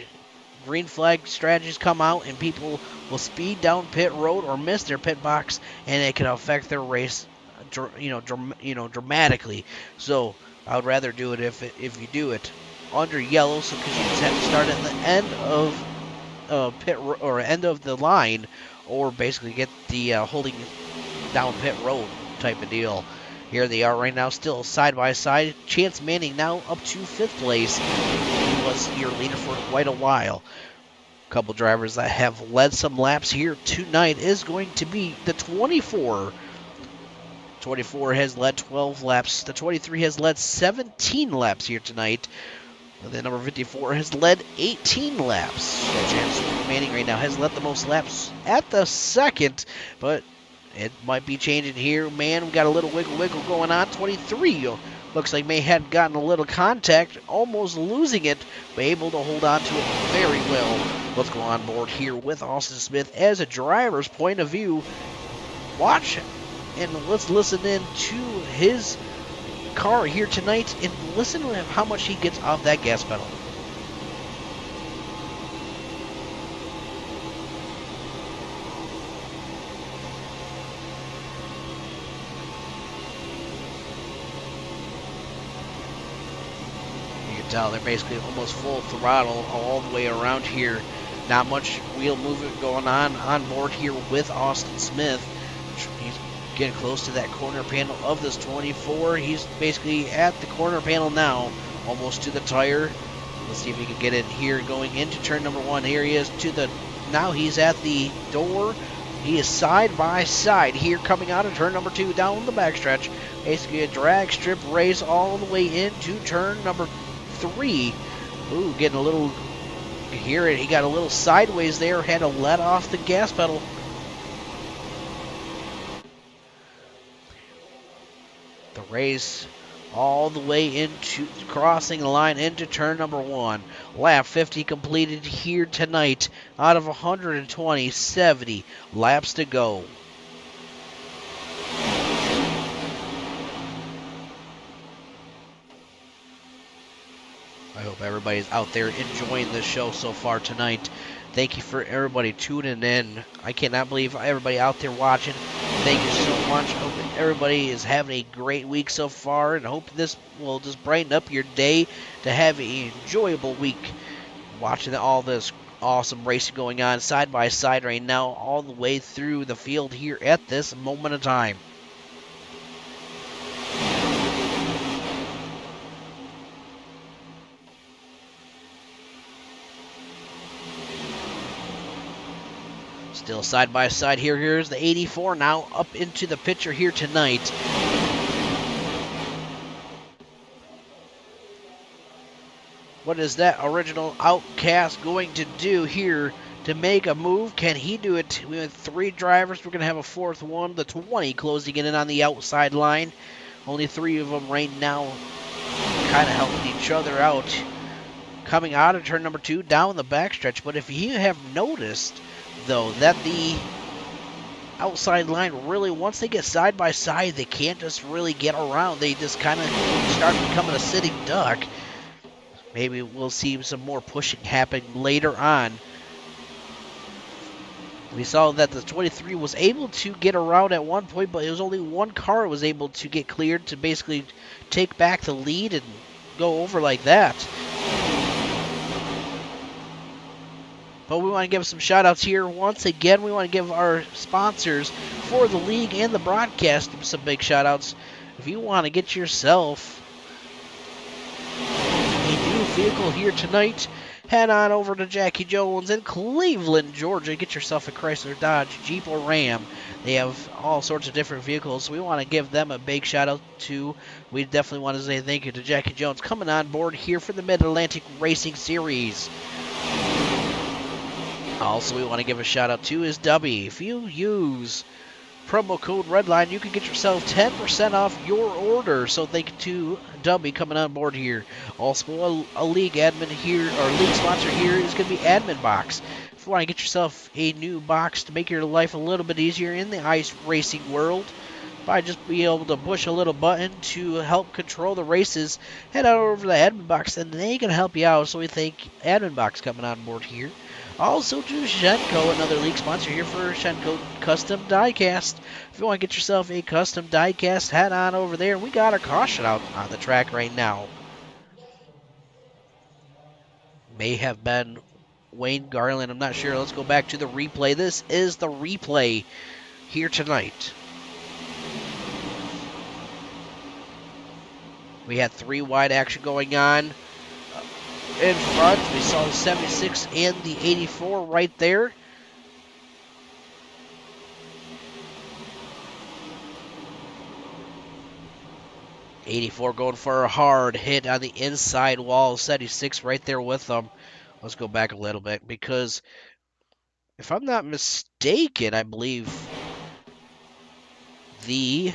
green flag strategies come out and people will speed down pit road or miss their pit box, and it can affect their race dramatically. So I would rather do it if you do it under yellow, so because you just have to start at the end of end of the line, or basically get the holding down pit road type of deal. Here they are right now, still side by side. Chance Manning now up to 5th place. He was your leader for quite a while. A couple drivers that have led some laps here tonight is going to be the 24. 24 has led 12 laps. The 23 has led 17 laps here tonight. The number 54 has led 18 laps. Chance Manning right now has led the most laps at the second, but it might be changing here. Man, we got a little wiggle going on. 23 looks like may have gotten a little contact, almost losing it, but able to hold on to it very well. Let's go on board here with Austin Smith as a driver's point of view. Watch and let's listen in to his car here tonight and listen to how much he gets off that gas pedal. You can tell they're basically almost full throttle all the way around here. Not much wheel movement going on board here with Austin Smith. He's getting close to that corner panel of this 24. He's basically at the corner panel now, almost to the tire. Let's see if he can get it here going into turn number 1. Here he is now he's at the door. He is side by side here coming out of turn number 2 down the backstretch. Basically a drag strip race all the way into turn number 3. Ooh, getting a little, hear it, he got a little sideways there, had to let off the gas pedal. The race all the way into crossing the line into turn number 1. Lap 50 completed here tonight out of 120, 70 laps to go. I hope everybody's out there enjoying this show so far tonight. Thank you for everybody tuning in. I cannot believe everybody out there watching. Thank you so much. Hope that everybody is having a great week so far, and hope this will just brighten up your day to have an enjoyable week. Watching all this awesome racing going on side by side right now, all the way through the field here at this moment of time. Still side by side here. Here's the 84 now up into the picture here tonight. What is that original Outcast going to do here to make a move? Can he do it? We have 3 drivers. We're going to have a 4th one. The 20 closing in on the outside line. Only 3 of them right now kind of helping each other out. Coming out of turn number 2 down the backstretch. But if you have noticed, though, that the outside line, really, once they get side by side, they can't just really get around. They just kind of start becoming a sitting duck. Maybe we'll see some more pushing happen later on. We saw that the 23 was able to get around at one point, but it was only one car was able to get cleared to basically take back the lead and go over like that. But we want to give some shout outs here. Once again, we want to give our sponsors for the league and the broadcast some big shout outs. If you want to get yourself a new vehicle here tonight, head on over to Jackie Jones in Cleveland, Georgia. Get yourself a Chrysler, Dodge, Jeep, or Ram. They have all sorts of different vehicles. We want to give them a big shout out too. We definitely want to say thank you to Jackie Jones coming on board here for the Mid-Atlantic Racing Series. Also, we want to give a shout out to is Dubby. If you use promo code Redline, you can get yourself 10% off your order. So thank you to Dubby coming on board here. Also, a league admin here, or league sponsor here is going to be Admin Box. If you want to get yourself a new box to make your life a little bit easier in the ice racing world, by just being able to push a little button to help control the races, head on over to the Admin Box and they can help you out. So we thank Admin Box coming on board here. Also to Shenko, another league sponsor here for Shenko Custom Diecast. If you want to get yourself a custom diecast, head on over there. We got a caution out on the track right now. May have been Wayne Garland, I'm not sure. Let's go back to the replay. This is the replay here tonight. We had 3 wide action going on. In front, we saw the 76 and the 84 right there. '84 going for a hard hit on the inside wall. 76 right there with them. Let's go back a little bit because if I'm not mistaken, I believe the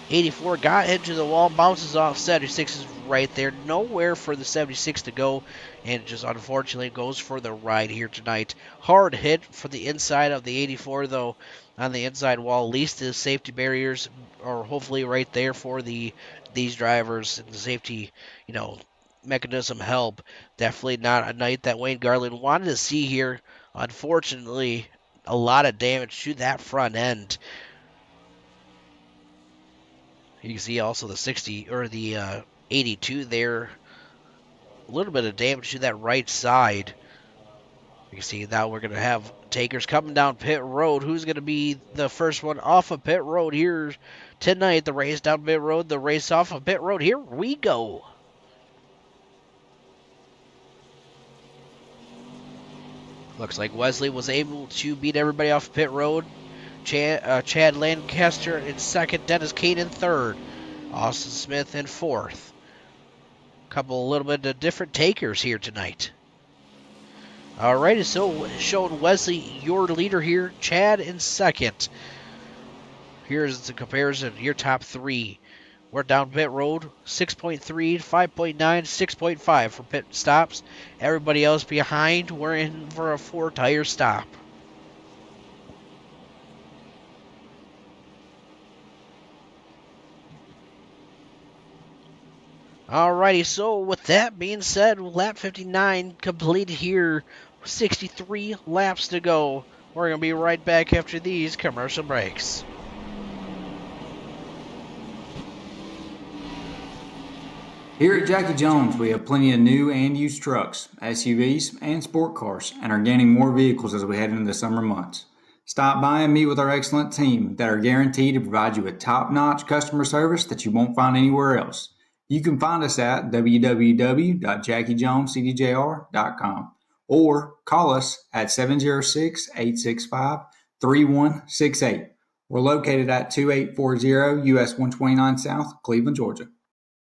84 got into the wall, bounces off. 76 is right there. Nowhere for the 76 to go, and just unfortunately goes for the ride here tonight. Hard hit for the inside of the 84, though, on the inside wall. At least the safety barriers are hopefully right there for these drivers, and the safety, mechanism help. Definitely not a night that Wayne Garland wanted to see here. Unfortunately, a lot of damage to that front end. You can see also the 60 or the 82 there. A little bit of damage to that right side. You can see now we're going to have takers coming down pit road. Who's going to be the first one off of pit road here tonight? The race down pit road, the race off of pit road. Here we go. Looks like Wesley was able to beat everybody off pit road. Chad Lancaster in second, Dennis Kane in third, Austin Smith in fourth. A little bit of different takers here tonight. Alrighty, so showing Wesley your leader here, Chad in second. Here's the comparison, your top 3. We're down pit road, 6.3, 5.9, 6.5 for pit stops. Everybody else behind, we're in for a 4-tire stop. Alrighty, so with that being said, lap 59 completed here. 63 laps to go. We're going to be right back after these commercial breaks.
Here at Jackie Jones, we have plenty of new and used trucks, SUVs, and sport cars, and are gaining more vehicles as we head into the summer months. Stop by and meet with our excellent team that are guaranteed to provide you with top-notch customer service that you won't find anywhere else. You can find us at www.jackiejonescdjr.com or call us at 706-865-3168. We're located at 2840 US 129 South, Cleveland, Georgia.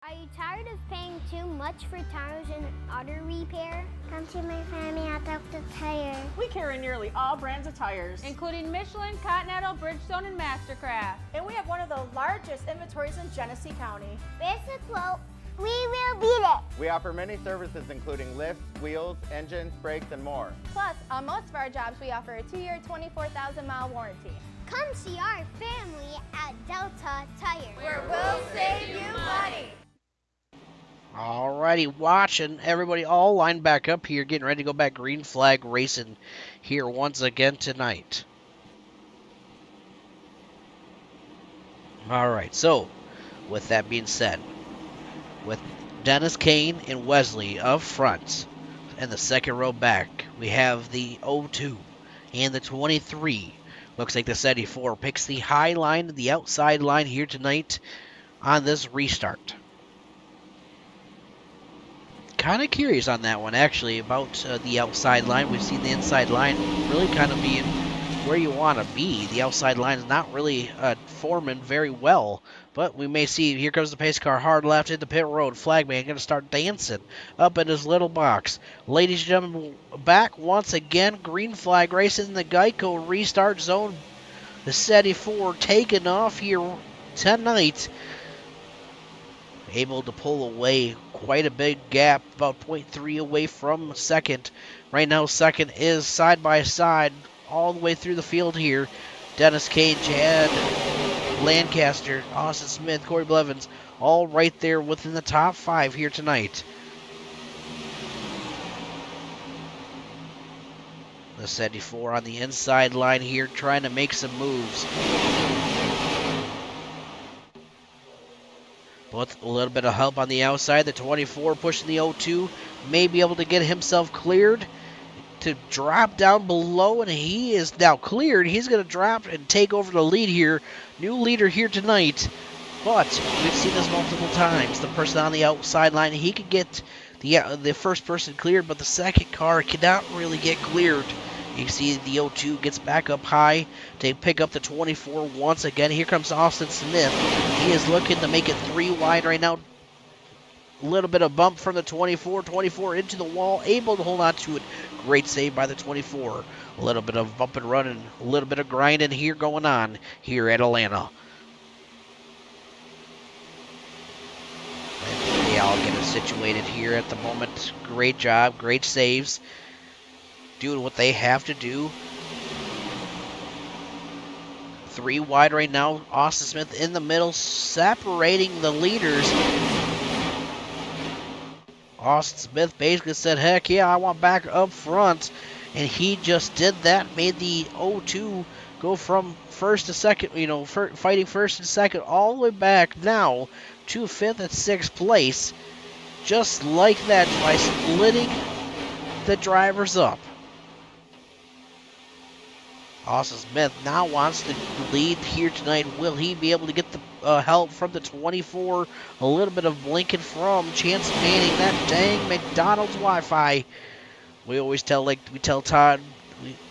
Are you tired of paying too much for tires and auto repair? Come to my family at Dr. Tire.
We carry nearly all brands of tires,
including Michelin, Continental, Bridgestone, and Mastercraft.
and we have one of the largest inventories in Genesee County.
Basic quote We will beat it.
We offer many services including lifts, wheels, engines, brakes, and more.
Plus, on most of our jobs, we offer a 2-year, 24,000-mile warranty.
Come see our family at Delta Tire.
Where we'll save you money.
Alrighty, watching everybody all lined back up here, getting ready to go back green flag racing here once again tonight. Alright, so with that being said, with Dennis Kane and Wesley up front and the second row back, we have the 02 and the 23. Looks like the 74 picks the high line, the outside line here tonight on this restart. Kind of curious on that one, actually, about the outside line. We've seen the inside line really kind of being where you want to be. The outside line is not really forming very well, but we may see. Here comes the pace car, hard left into pit road. Flagman going to start dancing up in his little box. Ladies and gentlemen, back once again. Green flag racing in the Geico restart zone. The 74 taking off here tonight. Able to pull away quite a big gap, about 0.3 away from second. Right now, second is side by side all the way through the field here. Dennis Kane, Chad Lancaster, Austin Smith, Corey Blevins, all right there within the top 5 here tonight. The 74 on the inside line here trying to make some moves. With a little bit of help on the outside, the 24 pushing the 02 may be able to get himself cleared to drop down below, and he is now cleared. He's going to drop and take over the lead here. New leader here tonight, but we've seen this multiple times. The person on the outside line, he could get the first person cleared, but the second car cannot really get cleared. You can see the 02 gets back up high to pick up the 24 once again. Here comes Austin Smith. He is looking to make it 3 wide right now. A little bit of bump from the 24. 24 into the wall, able to hold on to it. Great save by the 24. A little bit of bump and run and a little bit of grinding here going on here at Atlanta. And they all get it situated here at the moment. Great job, great saves. Doing what they have to do. 3 wide right now. Austin Smith in the middle, separating the leaders. Austin Smith basically said, heck yeah, I want back up front. And he just did that. Made the 02 go from first to second, fighting first and second all the way back now to 5th and 6th place. Just like that by splitting the drivers up. Austin Smith now wants to lead here tonight. Will he be able to get the help from the 24? A little bit of blinking from Chance Manning. That dang McDonald's Wi-Fi. We always tell Todd.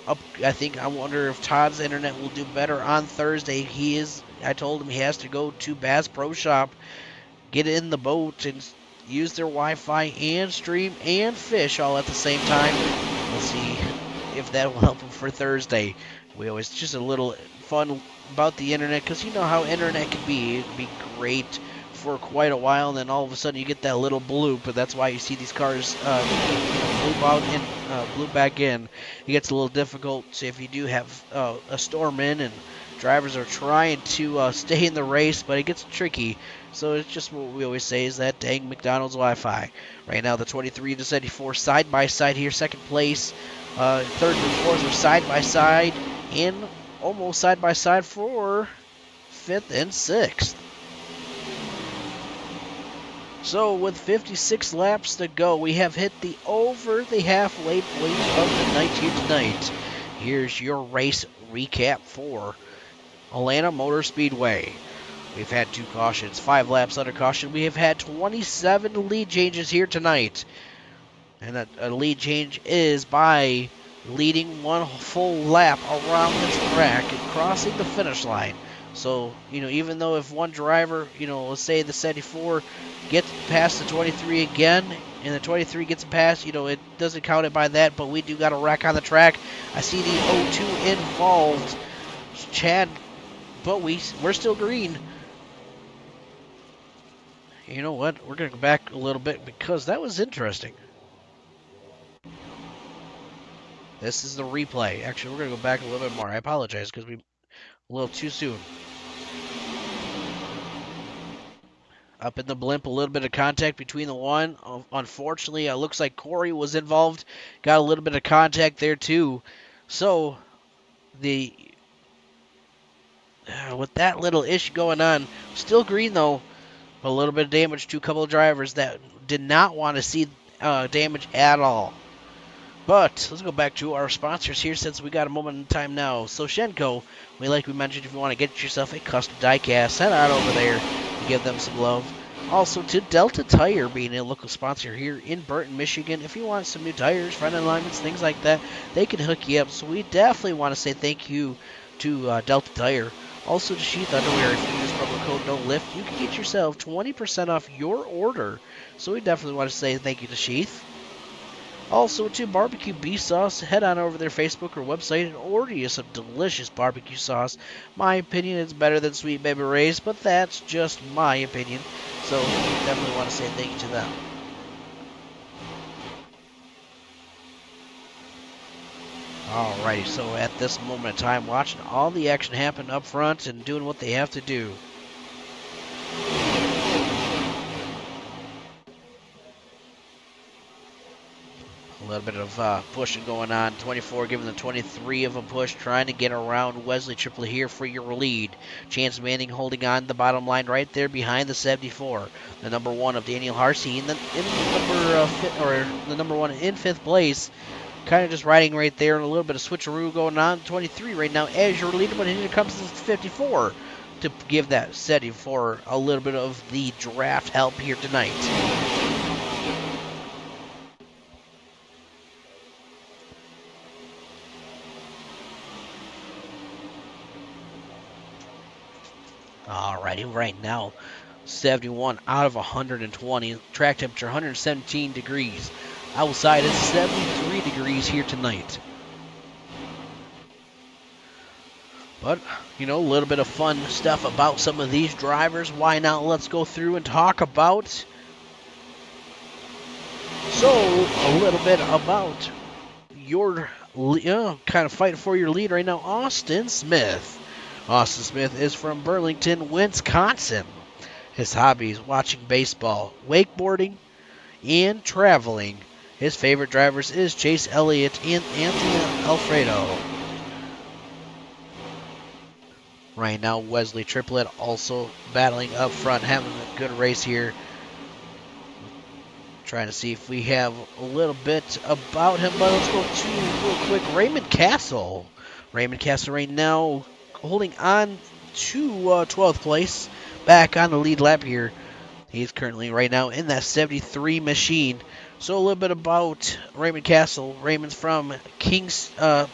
I wonder if Todd's internet will do better on Thursday. I told him he has to go to Bass Pro Shop, get in the boat, and use their Wi-Fi and stream and fish all at the same time. We'll see if that will help him for Thursday. We always just a little fun about the internet, because you know how internet can be. It can be great for quite a while, and then all of a sudden you get that little bloop, but that's why you see these cars bloop out and bloop back in. It gets a little difficult if you do have a storm in and drivers are trying to stay in the race, but it gets tricky. So it's just what we always say is that dang McDonald's Wi-Fi. Right now the 23 and the 74 side by side here, second place. Third and fourth are side by side, and almost side by side for 5th and 6th. So with 56 laps to go, we have hit over the halfway point of the night here tonight. Here's your race recap for Atlanta Motor Speedway. We've had 2 cautions, 5 laps under caution. We have had 27 lead changes here tonight. And a lead change is by leading 1 full lap around this track and crossing the finish line. So, even though if one driver, let's say the 74 gets past the 23 again, and the 23 gets past, it doesn't count it by that, but we do got a wreck on the track. I see the 02 involved. Chad, but we're still green. You know what? We're going to go back a little bit because that was interesting. This is the replay. Actually, we're going to go back a little bit more. I apologize because we a little too soon. Up in the blimp, a little bit of contact between the one. Unfortunately, it looks like Corey was involved. Got a little bit of contact there too. So, with that little issue going on, still green though. A little bit of damage to a couple of drivers that did not want to see damage at all. But let's go back to our sponsors here since we got a moment in time now. So Shenko, like we mentioned, if you want to get yourself a custom diecast, head on over there and give them some love. Also to Delta Tire, being a local sponsor here in Burton, Michigan. If you want some new tires, front alignments, things like that, they can hook you up. So we definitely want to say thank you to Delta Tire. Also to Sheath Underwear, if you use promo code NOLIFT, you can get yourself 20% off your order. So we definitely want to say thank you to Sheath. Also to Barbecue Beef Sauce, head on over to their Facebook or website and order you some delicious barbecue sauce. My opinion, it's better than Sweet Baby Ray's, but that's just my opinion. So we definitely want to say thank you to them. Alrighty, so at this moment in time, watching all the action happen up front and doing what they have to do. A little bit of pushing going on. 24 giving the 23 of a push, trying to get around Wesley Triplett here for your lead. Chance Manning holding on the bottom line right there behind the 74. The number 1 of Daniel Harsey in the number 1 in 5th place. Kind of just riding right there, and a little bit of switcheroo going on. 23 right now as your leader, but here comes the 54 to give that 74 a little bit of the draft help here tonight. Alrighty, right now, 71 out of 120. Track temperature, 117 degrees. Outside, it's 73 degrees here tonight. But, a little bit of fun stuff about some of these drivers. Why not? Let's go through and talk about. So, a little bit about your kind of fighting for your lead right now, Austin Smith. Austin Smith is from Burlington, Wisconsin. His hobbies: watching baseball, wakeboarding, and traveling. His favorite drivers is Chase Elliott and Anthony Alfredo. Right now, Wesley Triplett also battling up front, having a good race here. Trying to see if we have a little bit about him, but let's go to real quick. Raymond Castle. Raymond Castle right now holding on to 12th place, back on the lead lap here. He's currently right now in that 73 machine. So a little bit about Raymond Castle. Raymond's from Kingsport,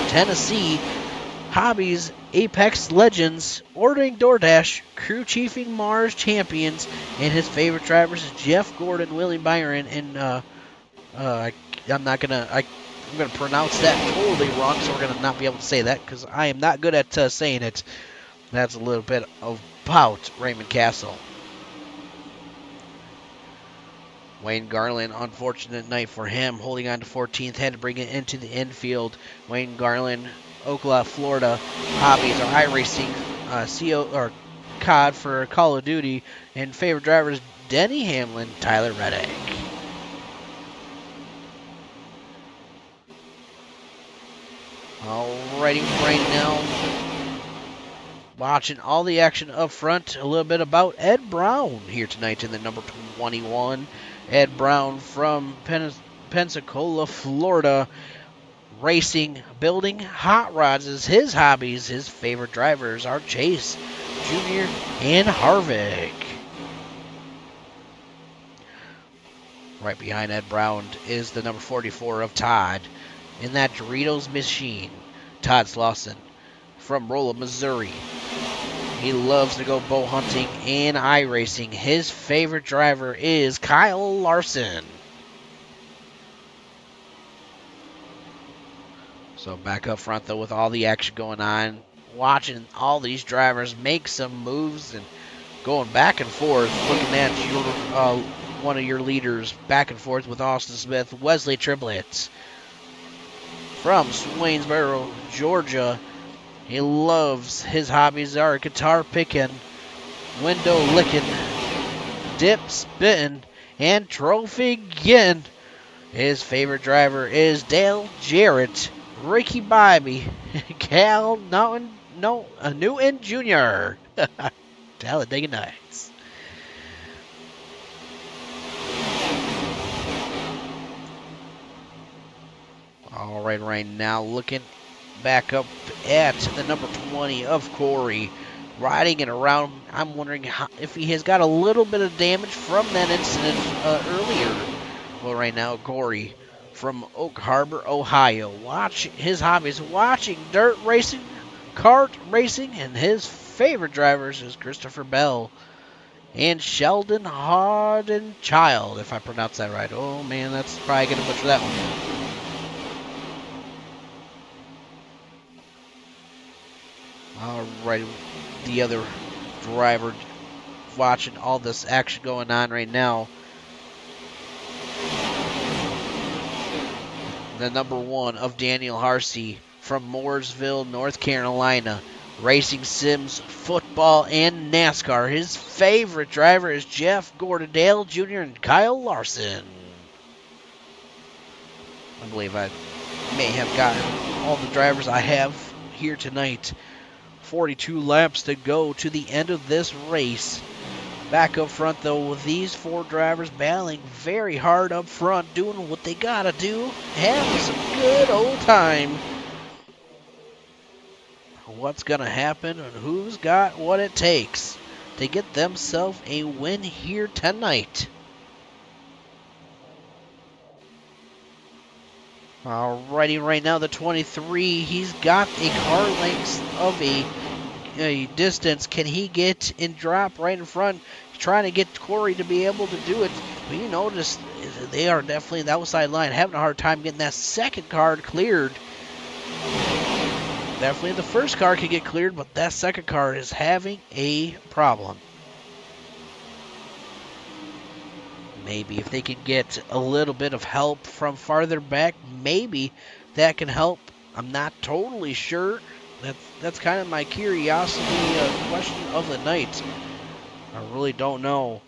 Tennessee. Hobbies: Apex Legends, ordering DoorDash, crew chiefing Mars Champions, and his favorite drivers is Jeff Gordon, Willie Byron, and I'm gonna pronounce that totally wrong, so we're gonna not be able to say that because I am not good at saying it. That's a little bit about Raymond Castle. Wayne Garland, unfortunate night for him, holding on to 14th, had to bring it into the infield. Wayne Garland, Ocala, Florida. Hobbies are iRacing, COD for Call of Duty, and favorite drivers Denny Hamlin, Tyler Reddick. Alrighty, right now, watching all the action up front, a little bit about Ed Brown here tonight in the number 21. Ed Brown from Pensacola, Florida. Racing, building hot rods is his hobbies. His favorite drivers are Chase Jr. and Harvick. Right behind Ed Brown is the number 44 of Todd in that Doritos machine. Todd Slauson from Rolla, Missouri. He loves to go bow hunting and iRacing. His favorite driver is Kyle Larson. So back up front, though, with all the action going on, watching all these drivers make some moves and going back and forth, looking at your one of your leaders back and forth with Austin Smith, Wesley Triplett from Swainsboro, Georgia. He loves his hobbies are guitar picking, window licking, dip spitting, and trophy getting. His favorite driver is Dale Jarrett, Ricky Bobby, Cal Newton Jr. Talladega Nights. All right now looking back up at the number 20 of Corey, riding it around. I'm wondering if he has got a little bit of damage from that incident earlier. Well, right now, Corey from Oak Harbor, Ohio. Watch his hobbies, watching dirt racing, kart racing, and his favorite drivers is Christopher Bell and Sheldon Hardenchild, if I pronounce that right. Oh, man, that's probably going to butcher that one. All right, the other driver watching all this action going on right now. The number 1 of Daniel Harsey from Mooresville, North Carolina. Racing sims, football, and NASCAR. His favorite driver is Jeff Gordondale Jr. and Kyle Larson. I believe I may have gotten all the drivers I have here tonight. 42 laps to go to the end of this race. Back up front, though, with these 4 drivers battling very hard up front, doing what they gotta do, having some good old time. What's gonna happen and who's got what it takes to get themselves a win here tonight? Alrighty, right now the 23, he's got a car length of a distance. Can he get and drop right in front? He's trying to get Corey to be able to do it. But you notice they are definitely the outside line, having a hard time getting that second car cleared. Definitely the first car can get cleared, but that second car is having a problem. Maybe if they could get a little bit of help from farther back, maybe that can help. I'm not totally sure. That's kind of my curiosity question of the night. I really don't know.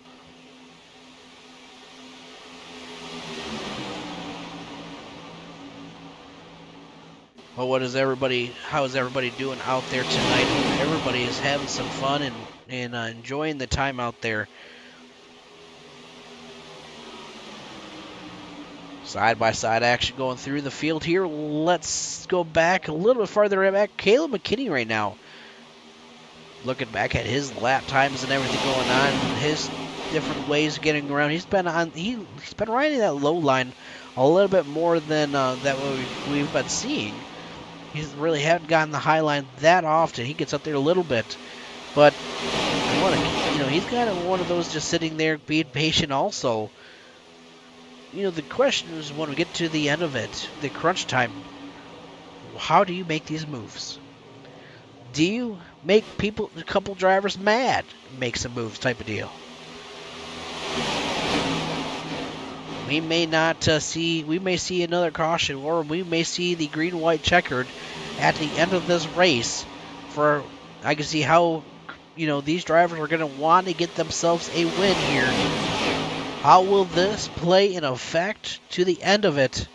Well, how is everybody doing out there tonight? Everybody is having some fun and enjoying the time out there. Side-by-side action going through the field here. Let's go back a little bit farther back. Caleb McKinney right now. Looking back at his lap times and everything going on, his different ways of getting around. He's been riding that low line a little bit more than that we've been seeing. He really haven't gotten the high line that often. He gets up there a little bit, but he's kind of one of those just sitting there being patient also. The question is when we get to the end of it, the crunch time, how do you make these moves? Do you make a couple drivers mad, make some moves type of deal? We may see another caution, or we may see the green-white checkered at the end of this race. I can see how, these drivers are going to want to get themselves a win here. How will this play in effect to the end of it?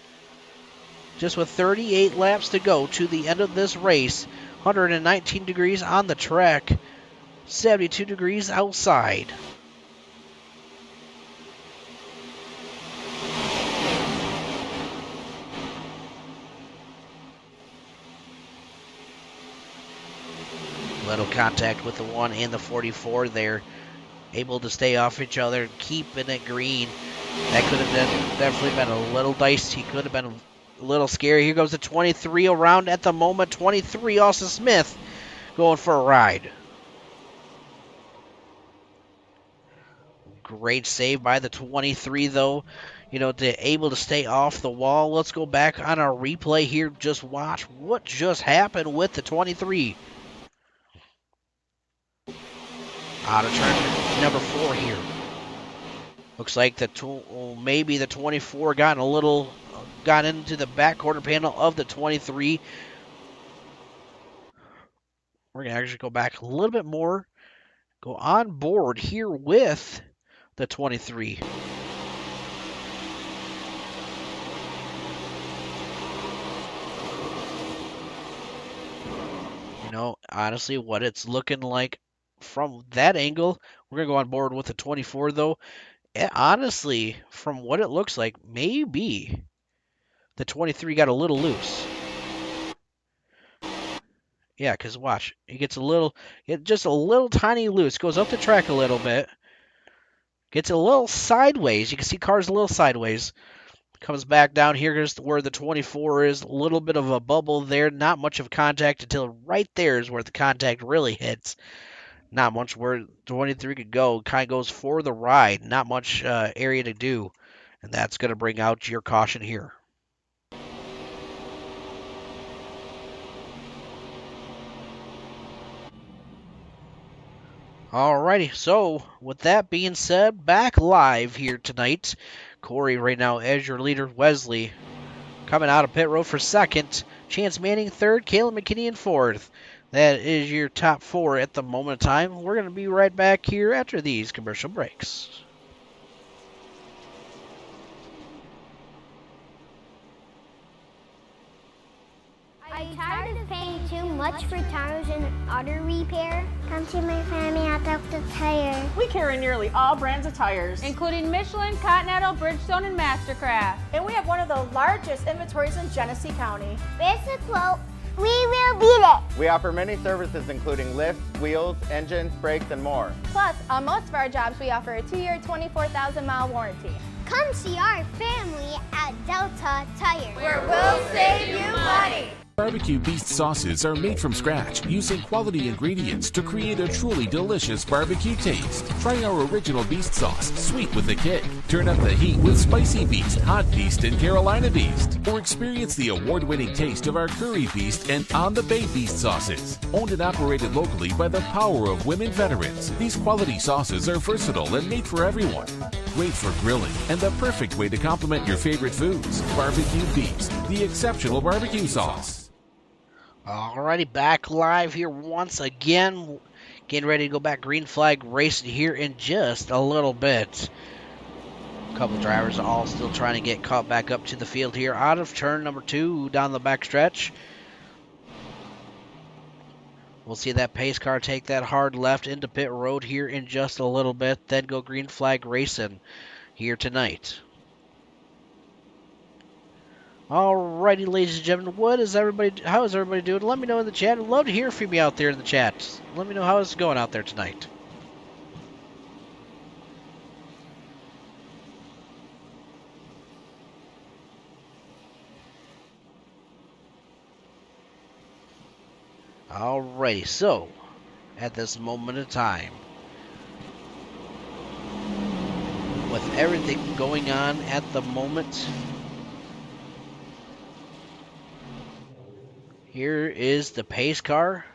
Just with 38 laps to go to the end of this race, 119 degrees on the track, 72 degrees outside. Little contact with the 1 and the 44 there. Able to stay off each other, keeping it green. That could have definitely been a little dicey. Could have been a little scary. Here goes the 23 around at the moment. 23, Austin Smith going for a ride. Great save by the 23, though. Able to stay off the wall. Let's go back on our replay here. Just watch what just happened with the 23. Out of turn number 4 here. Looks like maybe the 24 got into the back quarter panel of the 23. We're going to actually go back a little bit more. Go on board here with the 23. You know, honestly, what it's looking like from that angle, we're going to go on board with the 24, though. Honestly, from what it looks like, maybe the 23 got a little loose. Yeah, because watch. It gets just a little tiny loose. Goes up the track a little bit. Gets a little sideways. You can see cars a little sideways. Comes back down here. Here's where the 24 is. A little bit of a bubble there. Not much of contact until right there is where the contact really hits. Not much where 23 could go. Kind of goes for the ride. Not much area to do. And that's going to bring out your caution here. Alrighty, so with that being said, back live here tonight. Corey right now as your leader. Wesley coming out of pit road for second. Chance Manning third. Caleb McKinney in fourth. That is your top 4 at the moment in time. We're going to be right back here after these commercial breaks.
Are you tired of paying too much for tires and auto repair? Come see my family at Dr. Tire.
We carry nearly all brands of tires.
Including Michelin, Continental, Bridgestone, and Mastercraft.
And we have one of the largest inventories in Genesee County.
Raise the quote. We will beat it.
We offer many services including lifts, wheels, engines, brakes, and more.
Plus, on most of our jobs, we offer a 2-year, 24,000-mile warranty.
Come see our family at Delta Tire.
Where we'll save you money.
Barbecue Beast sauces are made from scratch using quality ingredients to create a truly delicious barbecue taste. Try our original Beast sauce, sweet with a kick. Turn up the heat with Spicy Beast, Hot Beast, and Carolina Beast. Or experience the award-winning taste of our Curry Beast and On the Bay Beast sauces. Owned and operated locally by the power of women veterans, these quality sauces are versatile and made for everyone. Great for grilling and the perfect way to complement your favorite foods. Barbecue Beast, the exceptional barbecue sauce.
Alrighty, back live here once again. Getting ready to go back green flag racing here in just a little bit. A couple drivers are all still trying to get caught back up to the field here out of turn number 2 down the back stretch. We'll see that pace car take that hard left into pit road here in just a little bit, then go green flag racing here tonight. Alrighty, ladies and gentlemen, how is everybody doing? Let me know in the chat. I'd love to hear from you out there in the chat. Let me know how it's going out there tonight. Alrighty, so at this moment in time, with everything going on at the moment, here is the pace car.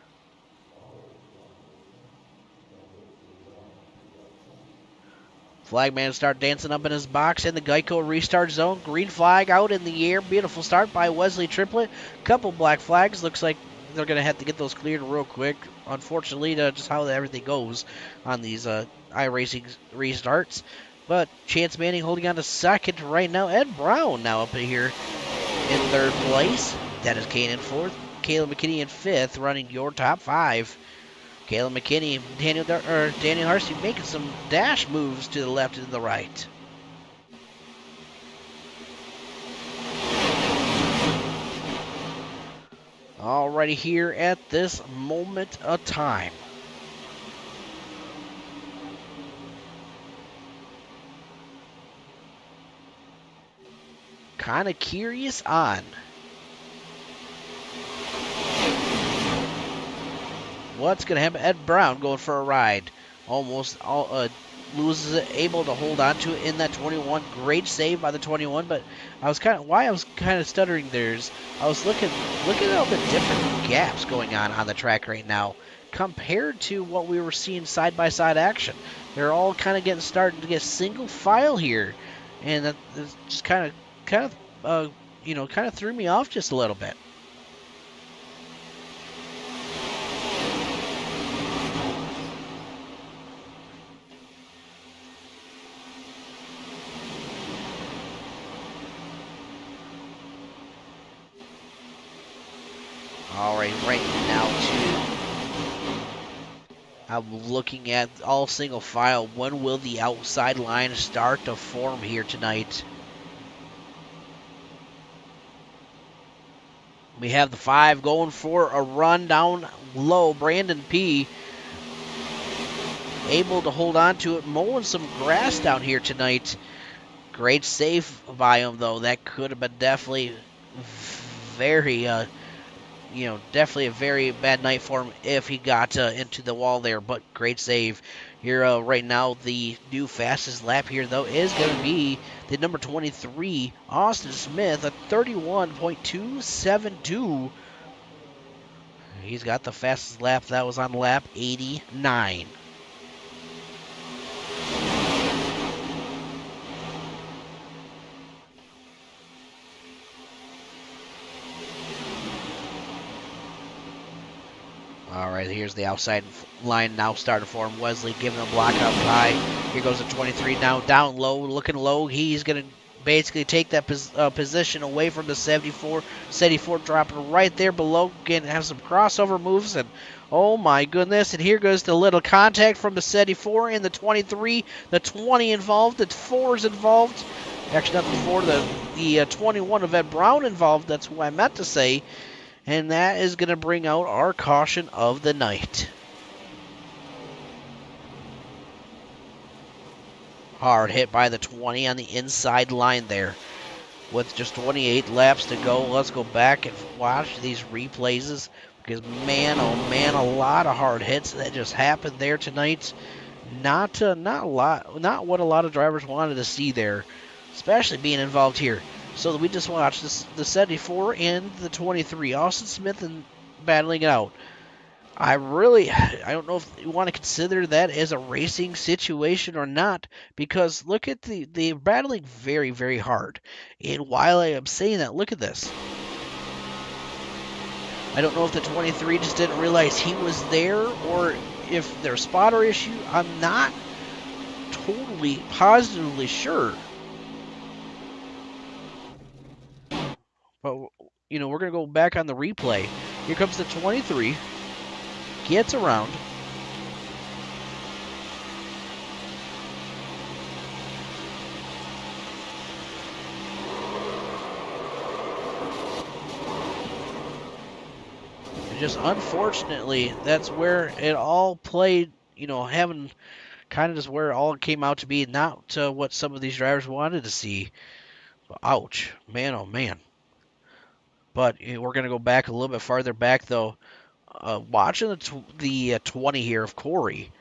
Flagman start dancing up in his box in the Geico restart zone. Green flag out in the air. Beautiful start by Wesley Triplett. Couple black flags. Looks like they're going to have to get those cleared real quick. Unfortunately, just how everything goes on these iRacing restarts. But Chance Manning holding on to second right now. Ed Brown now up here in third place. Dennis Kane in fourth. Caleb McKinney in fifth, running your top 5. Caleb McKinney, Daniel Harsey making some dash moves to the left and to the right. Alrighty, here at this moment of time. Kind of curious on what's going to happen. Ed Brown going for a ride. Almost loses it, able to hold on to it in that 21. Great save by the 21, but I was kind of stuttering there is I was looking at all the different gaps going on the track right now compared to what we were seeing side-by-side action. they're all kind of starting to get single file here, and that just kind of threw me off just a little bit. All right, right now I'm looking at all single file. When will the outside line start to form here tonight? We have the 5 going for a run down low. Brandon P. able to hold on to it, mowing some grass down here tonight. Great save by him, though. That could have been definitely definitely a very bad night for him if he got into the wall there, but great save. Here right now, the new fastest lap here, though, is going to be the number 23, Austin Smith, a 31.272. He's got the fastest lap. That was on lap 89. All right, here's the outside line now starting to form. Wesley giving a block up high. Here goes the 23 now down low, looking low. He's going to basically take that position away from the 74. 74 dropping right there below. Again, have some crossover moves, and oh my goodness. And here goes the little contact from the 74 and the 23. The 20 involved, the 4 is involved. Actually, not the 4, the 21 of Ed Brown involved. That's who I meant to say. And that is going to bring out our caution of the night. Hard hit by the 20 on the inside line there. With just 28 laps to go, let's go back and watch these replays. Because, man, oh man, a lot of hard hits that just happened there tonight. Not what a lot of drivers wanted to see there, especially being involved here. So we just watched the 74 and the 23, Austin Smith, and battling it out. I don't know if you want to consider that as a racing situation or not, because look at they're battling very, very hard. And while I am saying that, look at this. I don't know if the 23 just didn't realize he was there, or if there's a spotter issue. I'm not totally positively sure. But, we're going to go back on the replay. Here comes the 23. Gets around. And just unfortunately, that's where it all played, having kind of just where it all came out to be, not what some of these drivers wanted to see. Ouch. Man, oh man. But we're going to go back a little bit farther back, though. Watching the 20 here of Corey.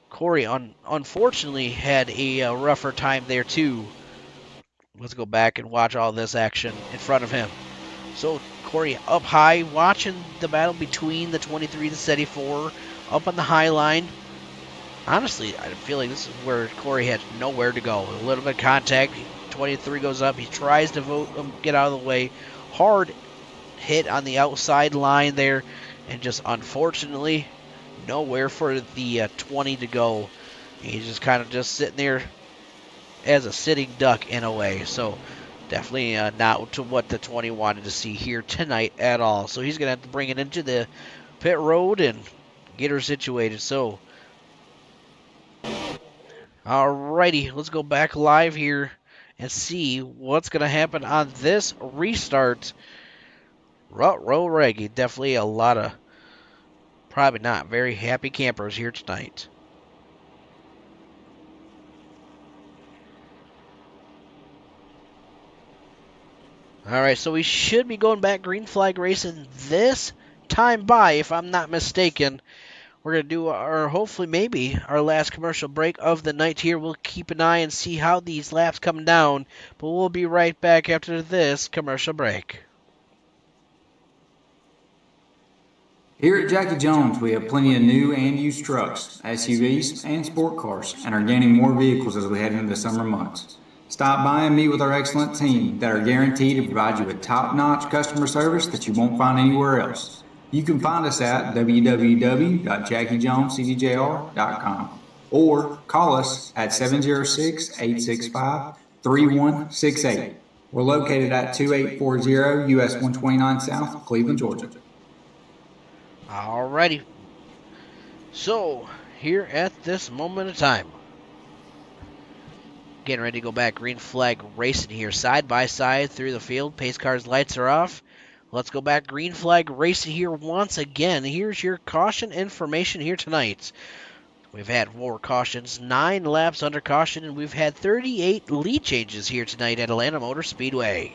Corey, unfortunately, had a rougher time there, too. Let's go back and watch all this action in front of him. So, Corey up high, watching the battle between the 23 and the 74, up on the high line. Honestly, I feel like this is where Corey had nowhere to go. A little bit of contact. 23 goes up. He tries to get out of the way. Hard hit on the outside line there, and just unfortunately nowhere for the 20 to go. He's just kind of just sitting there as a sitting duck in a way. So definitely not to what the 20 wanted to see here tonight at all. So he's going to have to bring it into the pit road and get her situated. So alrighty, let's go back live here and see what's going to happen on this restart. Rut Row Reggae, definitely a lot of probably not very happy campers here tonight. Alright, so we should be going back green flag racing this time by, if I'm not mistaken. We're going to do hopefully maybe our last commercial break of the night here. We'll keep an eye and see how these laps come down, but we'll be right back after this commercial break.
Here at Jackie Jones, we have plenty of new and used trucks, SUVs, and sport cars, and are gaining more vehicles as we head into the summer months. Stop by and meet with our excellent team that are guaranteed to provide you with top-notch customer service that you won't find anywhere else. You can find us at www.jackiejonescdjr.com or call us at 706-865-3168. We're located at 2840 US 129 South, Cleveland, Georgia.
Alrighty. So, here at this moment of time, getting ready to go back. Green flag racing here, side by side through the field. Pace car's lights are off. Let's go back. Green flag racing here once again. Here's your caution information here tonight. We've had 4 cautions, 9 laps under caution, and we've had 38 lead changes here tonight at Atlanta Motor Speedway.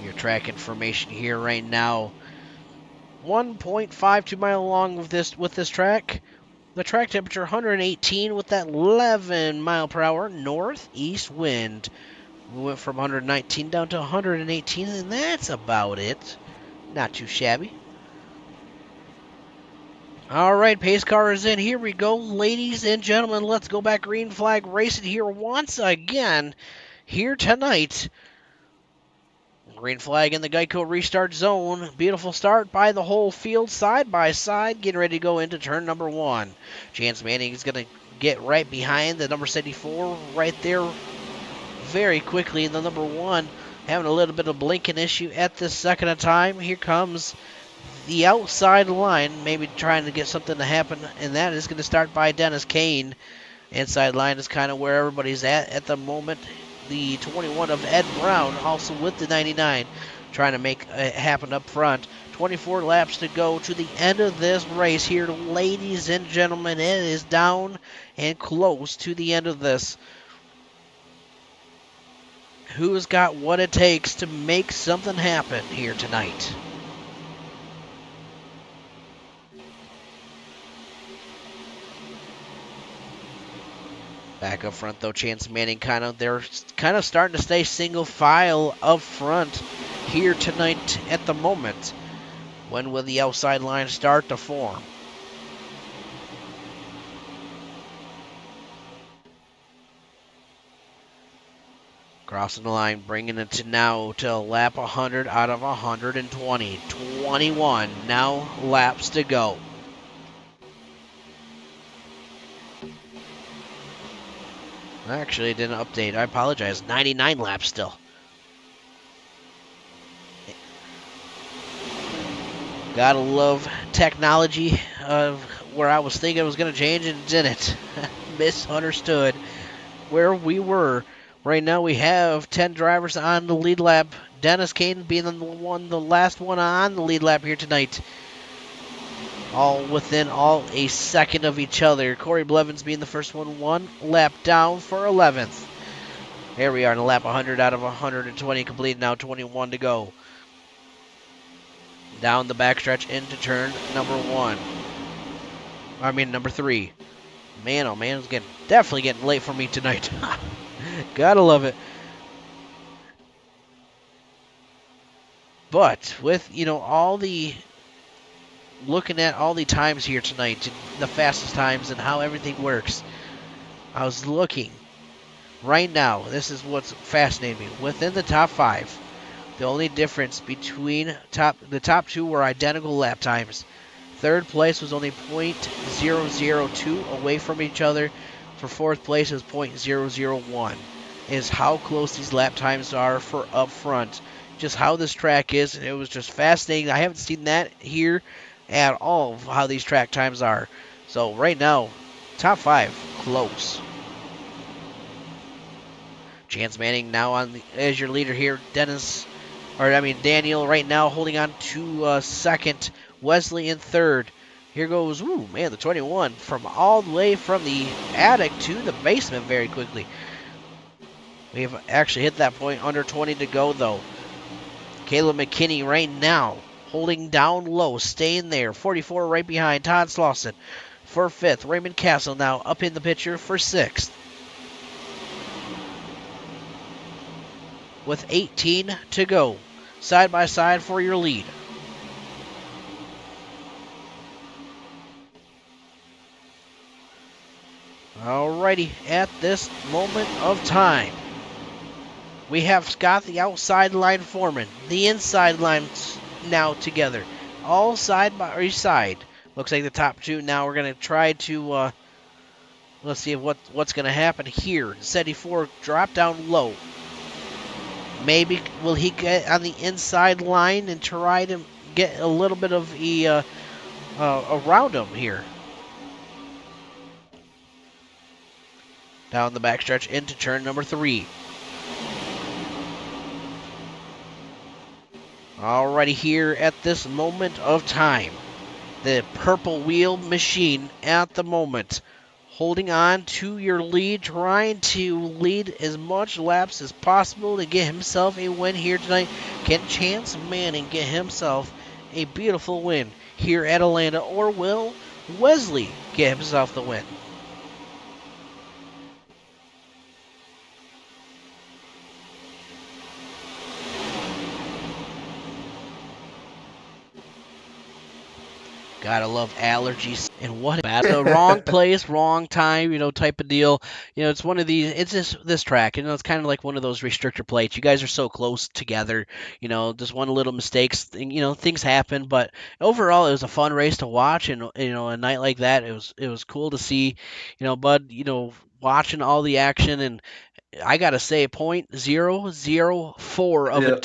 Your track information here right now. 1.52 mile long with this track. The track temperature 118 with that 11 mile per hour northeast wind. We went from 119 down to 118, and that's about it. Not too shabby. All right, pace car is in. Here we go, ladies and gentlemen. Let's go back. Green flag racing here once again here tonight. Green flag in the Geico restart zone. Beautiful start by the whole field, side by side, getting ready to go into turn number 1. Chance Manning is going to get right behind the number 74 right there very quickly. The number 1 having a little bit of blinking issue at this second of time. Here comes the outside line, maybe trying to get something to happen, and that is going to start by Dennis Kane. Inside line is kind of where everybody's at the moment. The 21 of Ed Brown, also with the 99, trying to make it happen up front. 24 laps to go to the end of this race here, ladies and gentlemen. It is down and close to the end of this. Who's got what it takes to make something happen here tonight? Back up front, though, Chance Manning they're kind of starting to stay single file up front here tonight at the moment. When will the outside line start to form? Crossing the line, bringing it to now to lap 100 out of 120. 21 now laps to go. Actually, it didn't update. I apologize. 99 laps still. Gotta love technology of where I was thinking it was going to change and it didn't. Misunderstood where we were. Right now we have 10 drivers on the lead lap. Dennis Kane being the last one on the lead lap here tonight. All within a second of each other. Corey Blevins being the first one lap down for 11th. Here we are in a lap 100 out of 120 complete. Now 21 to go. Down the backstretch into turn number 3. Man, oh man, it's definitely getting late for me tonight. Gotta love it. But with, looking at all the times here tonight, the fastest times and how everything works, I was looking right now. This is what's fascinating me. Within the top 5, the only difference between the top 2 were identical lap times. Third place was only .002 away from each other. For fourth place is .001. Is how close these lap times are for up front. Just how this track is, and it was just fascinating. I haven't seen that here at all, how these track times are. So right now, top 5 close. Chance Manning now as your leader here. Daniel right now holding on to second. Wesley in third. Here goes, the 21 from all the way from the attic to the basement very quickly. We have actually hit that point. Under 20 to go though. Caleb McKinney right now holding down low, staying there. 44 right behind Todd Slauson for 5th. Raymond Castle now up in the picture for 6th. With 18 to go. side by side for your lead. Alrighty, at this moment of time, we have Scott, the outside line foreman, the inside lines now together, all side by side. Looks like the top two now. We're going to try to, let's see what's going to happen here. SETI 4 drop down low. Maybe will he get on the inside line and try to get a little bit of around him here. Down the backstretch into turn number 3. Alrighty, here at this moment of time, the purple wheel machine at the moment holding on to your lead, trying to lead as much laps as possible to get himself a win here tonight. Can Chance Manning get himself a beautiful win here at Atlanta, or will Wesley get himself the win? Gotta love allergies. And what about the wrong place, wrong time, type of deal. It's one of these, it's this track, it's kind of like one of those restrictor plates. You guys are so close together, just one little mistakes, things happen. But overall, it was a fun race to watch. And, a night like that, it was cool to see, Bud, watching all the action. And I gotta say, .004 of a difference